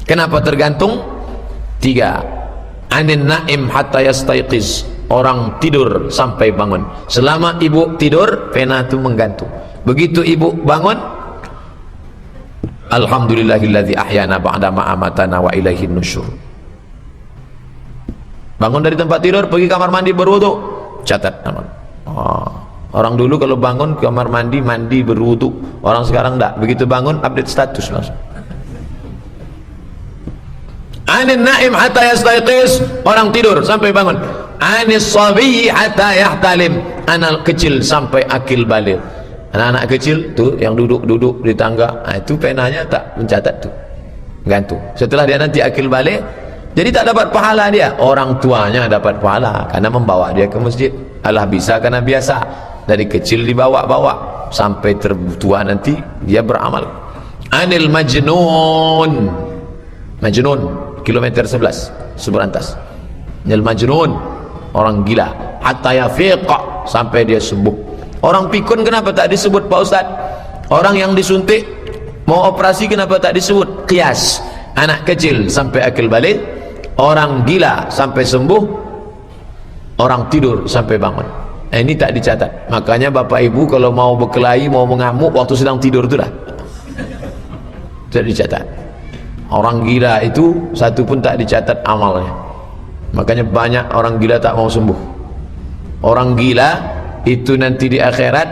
Kenapa tergantung? 3. Anin naim hatta yastayqiz, orang tidur sampai bangun. Selama ibu tidur, pena itu menggantung. Begitu ibu bangun, alhamdulillahilladzi ahyana ba'da ma amatana wa ilaihin nusyur. Bangun dari tempat tidur, pergi kamar mandi, berwudu, catat amal. Orang dulu kalau bangun kamar mandi, mandi, berwudu. Orang sekarang enggak. Begitu bangun, update status langsung. Anin naim hatta yastayqiz, orang tidur sampai bangun. Anis sabiy hatta yahtalim, anak kecil sampai akil balik. Anak-anak kecil tuh yang duduk-duduk di tangga, itu penanya tak mencatat tuh, gantung. Setelah dia nanti akil balik, Jadi tak dapat pahala dia, orang tuanya dapat pahala karena membawa dia ke masjid. Alah bisa karena biasa, dari kecil dibawa-bawa sampai tertua nanti dia beramal. Anil majnun, majnun kilometer 11 Seberantas. Anil majnun, orang gila, hatta yafiqa, sampai dia sembuh. Orang pikun kenapa tak disebut Pak Ustaz? Orang yang disuntik mau operasi kenapa tak disebut? Qiyas, anak kecil sampai akil balik, orang gila sampai sembuh, orang tidur sampai bangun. Ini tak dicatat. Makanya bapak ibu kalau mau berkelahi, mau mengamuk waktu sedang tidur itu dah tidak dicatat. Orang gila itu satu pun tak dicatat amalnya. Makanya banyak orang gila tak mau sembuh. Orang gila itu nanti di akhirat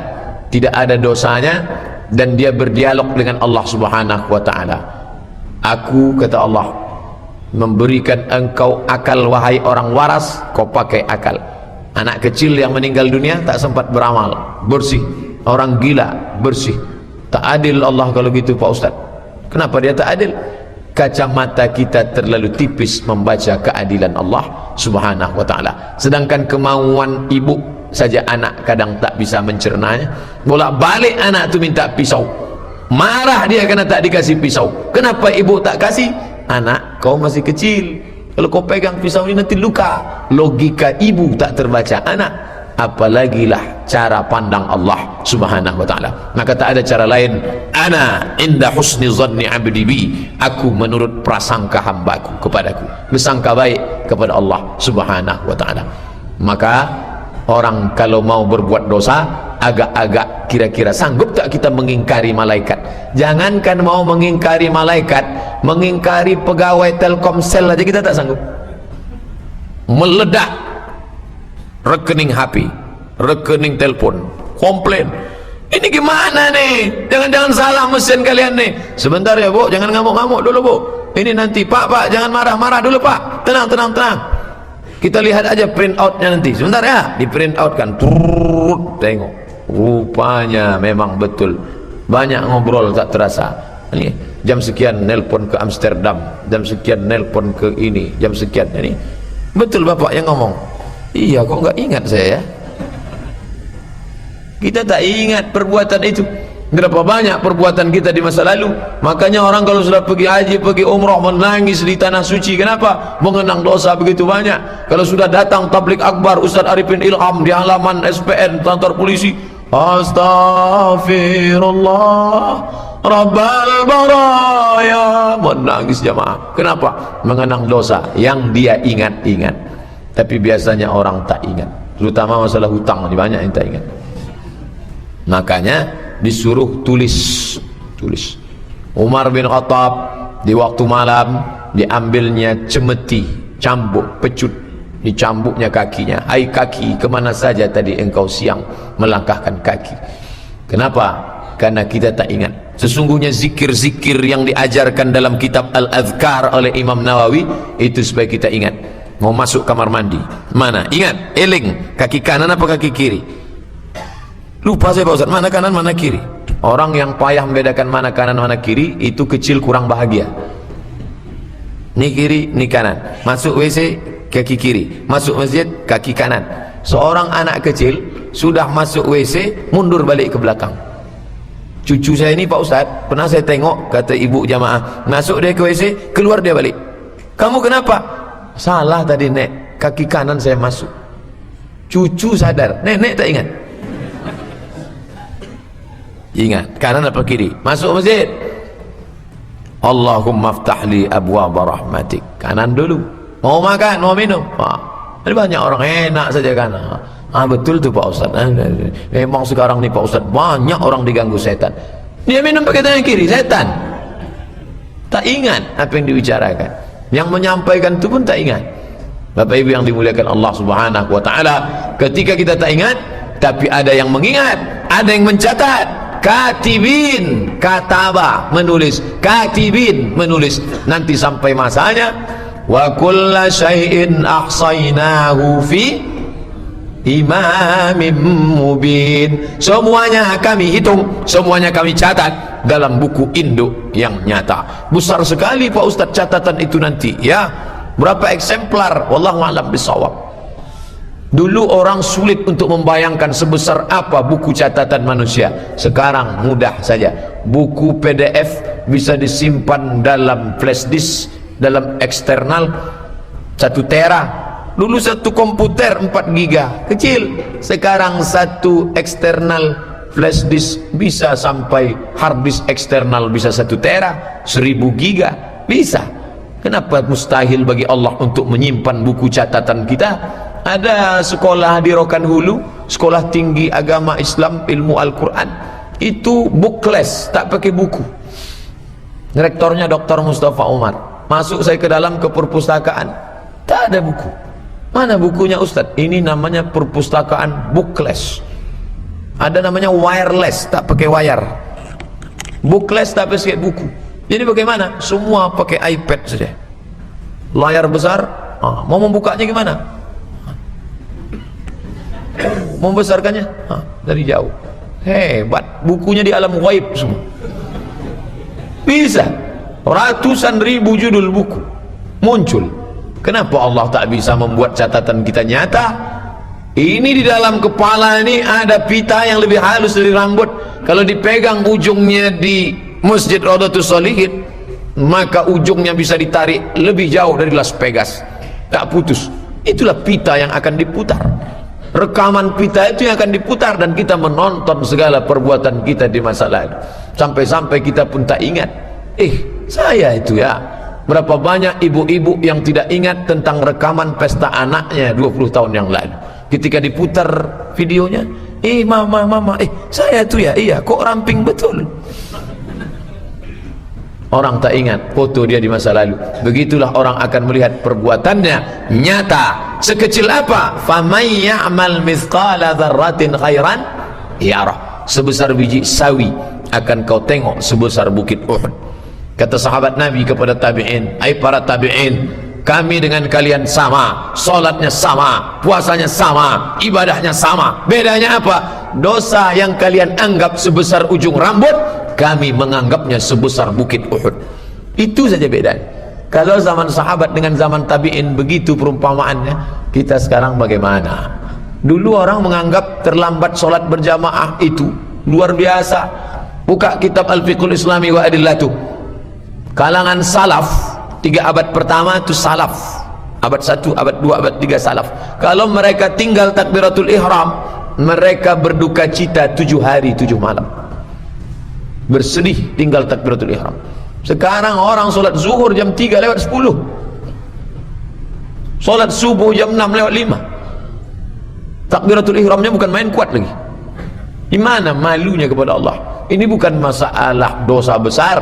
tidak ada dosanya dan dia berdialog dengan Allah Subhanahu wa taala. Aku, kata Allah, memberikan engkau akal wahai orang waras, kau pakai akal. Anak kecil yang meninggal dunia tak sempat beramal, bersih. Orang gila bersih. Tak adil Allah kalau gitu Pak Ustaz. Kenapa dia tak adil? Kacamata kita terlalu tipis membaca keadilan Allah Subhanahu wa taala. Sedangkan kemauan ibu saja anak kadang tak bisa mencernanya. Bolak-balik anak tu minta pisau, marah dia karena tak dikasih pisau. Kenapa ibu tak kasih? Anak, kau masih kecil, kalau kau pegang pisau ini nanti luka. Logika ibu tak terbaca anak, apalagilah cara pandang Allah Subhanahu wa taala. Maka tak ada cara lain. Ana inda husni zanni abdi bi, aku menurut prasangka hambaku kepadaku, bersangka baik kepada Allah Subhanahu wa taala. Maka orang kalau mau berbuat dosa agak-agak kira-kira sanggup tak kita mengingkari malaikat? Jangankan mau mengingkari malaikat, mengingkari pegawai Telkomsel aja kita tak sanggup. Meledak rekening HP, rekening telepon, komplain, ini gimana nih, jangan-jangan salah mesin kalian nih. Sebentar ya bu, jangan ngamuk-ngamuk dulu bu, ini nanti pak jangan marah-marah dulu pak, tenang, kita lihat aja print outnya nanti. Sebentar ya, di print out kan, tengok, rupanya memang betul, banyak ngobrol tak terasa. Ini jam sekian nelpon ke Amsterdam, jam sekian nelpon ke ini, jam sekian ini. Betul bapak yang ngomong. Iya, kok nggak ingat saya ya? Kita tak ingat perbuatan itu. Berapa banyak perbuatan kita di masa lalu. Makanya orang kalau sudah pergi haji, pergi umrah, menangis di tanah suci. Kenapa? Mengenang dosa begitu banyak. Kalau sudah datang tablik akbar Ustaz Arifin Ilham di halaman SPN kantor polisi, Astaghfirullah Rabbal baraya, menangis jamaah. Kenapa? Mengenang dosa yang dia ingat-ingat. Tapi biasanya orang tak ingat, terutama masalah hutang, banyak yang tak ingat. Makanya disuruh tulis. Umar bin Khattab di waktu malam diambilnya cemeti, cambuk, pecut, dicambuknya kakinya. Hai kaki, kemana saja tadi engkau siang melangkahkan kaki? Kenapa? Karena kita tak ingat. Sesungguhnya zikir-zikir yang diajarkan dalam kitab Al-Adhkar oleh Imam Nawawi itu supaya kita ingat. Mau masuk kamar mandi, mana? Ingat, eling, kaki kanan apa kaki kiri? Lupa saya Pak Ustaz, mana kanan mana kiri. Orang yang payah membedakan mana kanan mana kiri itu kecil, kurang bahagia. Ini kiri, ini kanan. Masuk WC kaki kiri, masuk masjid kaki kanan. Seorang anak kecil sudah masuk WC mundur balik ke belakang. Cucu saya ini Pak Ustaz, pernah saya tengok, kata ibu jamaah, masuk dia ke WC, keluar dia balik. Kamu kenapa? Salah tadi nek, kaki kanan saya masuk. Cucu sadar, nenek tak ingat. Ingat, kanan apa kiri? Masuk masjid, Allahumma ftahli abwaaba rahmatik, kanan dulu. Mau makan, mau minum, ada banyak orang enak saja kanan. Betul tuh Pak Ustaz. Memang sekarang nih Pak Ustaz banyak orang diganggu setan. Dia minum pakai tangan kiri, setan. Tak ingat apa yang dibicarakan. Yang menyampaikan itu pun tak ingat. Bapak Ibu yang dimuliakan Allah Subhanahu wa taala, ketika kita tak ingat, tapi ada yang mengingat, ada yang mencatat. Katibin, kataba, menulis. Katibin, menulis. Nanti sampai masanya, wa kulla syai'in ahsainahu fi imamin mubin. Semuanya kami hitung, semuanya kami catat dalam buku induk yang nyata. Besar sekali Pak Ustaz catatan itu nanti ya. Berapa eksemplar? Wallahu a'lam bishawab. Dulu orang sulit untuk membayangkan sebesar apa buku catatan manusia. Sekarang mudah saja. Buku PDF bisa disimpan dalam flash disk, dalam eksternal 1 tera. Dulu satu komputer 4 giga, kecil. Sekarang satu eksternal flash disk bisa sampai hard disk eksternal bisa 1 tera, 1000 giga bisa. Kenapa mustahil bagi Allah untuk menyimpan buku catatan kita? Ada sekolah di Rokan Hulu, sekolah tinggi agama Islam, ilmu Al-Quran, itu bookless, tak pakai buku. Rektornya Dr. Mustafa Umar. Masuk saya ke dalam ke perpustakaan, tak ada buku. Mana bukunya Ustaz? Ini namanya perpustakaan bookless. Ada namanya wireless, tak pakai wire. Bookless tak pakai buku. Jadi bagaimana? Semua pakai iPad saja. Layar besar, mau membukanya gimana? Membesarkannya dari jauh. Hebat, bukunya di alam ghaib semua. Bisa ratusan ribu judul buku muncul. Kenapa Allah tak bisa membuat catatan kita nyata? Ini di dalam kepala ini ada pita yang lebih halus dari rambut. Kalau dipegang ujungnya di Masjid Raudhatus Shalihin, maka ujungnya bisa ditarik lebih jauh dari Las Vegas, tak putus. Itulah pita yang akan diputar. Rekaman pita itu yang akan diputar, dan kita menonton segala perbuatan kita di masa lalu. Sampai-sampai kita pun tak ingat. Saya itu ya. Berapa banyak ibu-ibu yang tidak ingat tentang rekaman pesta anaknya 20 tahun yang lalu. Ketika diputar videonya, mama, saya itu ya, iya, kok ramping betul. Orang tak ingat foto dia di masa lalu. Begitulah orang akan melihat perbuatannya nyata. Sekecil apa? Famay ya'mal mithqala dzarratin khairan yarah. Sebesar biji sawi akan kau tengok sebesar bukit Uhud. Kata sahabat Nabi kepada tabi'in, "Hai para tabi'in, kami dengan kalian sama, salatnya sama, puasanya sama, ibadahnya sama. Bedanya apa? Dosa yang kalian anggap sebesar ujung rambut, kami menganggapnya sebesar bukit Uhud." Itu saja bedanya. Kalau zaman sahabat dengan zaman tabi'in begitu perumpamaannya, kita sekarang bagaimana? Dulu orang menganggap terlambat sholat berjamaah itu luar biasa. Buka kitab Al-Fiqhul Islami wa Adillatuh. Kalangan salaf 3 abad pertama itu salaf, abad 1, abad 2, abad 3 salaf. Kalau mereka tinggal takbiratul ihram, mereka berduka cita 7 hari 7 malam, bersedih tinggal takbiratul ihram. Sekarang orang solat zuhur jam 3 lewat 10, solat subuh jam 6 lewat 5, takbiratul ihramnya bukan main kuat lagi. Gimana malunya kepada Allah? Ini bukan masalah dosa besar,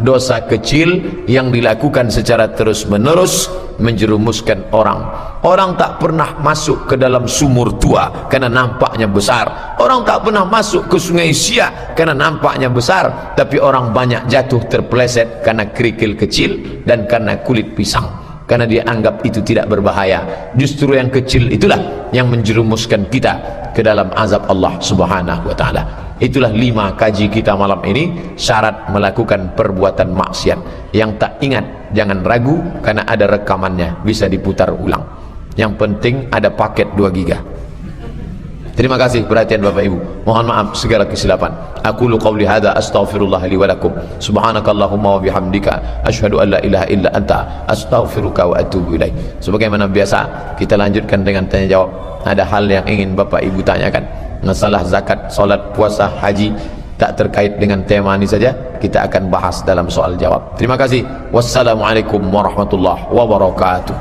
dosa kecil yang dilakukan secara terus-menerus menjerumuskan orang. Orang tak pernah masuk ke dalam sumur tua karena nampaknya besar. Orang tak pernah masuk ke sungai Siak karena nampaknya besar. Tapi orang banyak jatuh terpeleset karena kerikil kecil dan karena kulit pisang, karena dia anggap itu tidak berbahaya. Justru yang kecil itulah yang menjerumuskan kita ke dalam azab Allah subhanahu wa ta'ala. Itulah 5 kaji kita malam ini. Syarat melakukan perbuatan maksiat. Yang tak ingat jangan ragu, karena ada rekamannya, bisa diputar ulang. Yang penting ada paket 2 giga. Terima kasih perhatian Bapak Ibu. Mohon maaf segala kesilapan. Aku qauli hadza astaghfirullah li wa lakum. Subhanakallahumma wa bihamdika asyhadu an la ilaha illa anta astaghfiruka wa atubu ilaik. Sebagaimana biasa kita lanjutkan dengan tanya jawab. Ada hal yang ingin Bapak Ibu tanyakan, masalah zakat, salat, puasa, haji, tak terkait dengan tema ini saja, kita akan bahas dalam soal jawab. Terima kasih. Wassalamualaikum warahmatullahi wabarakatuh.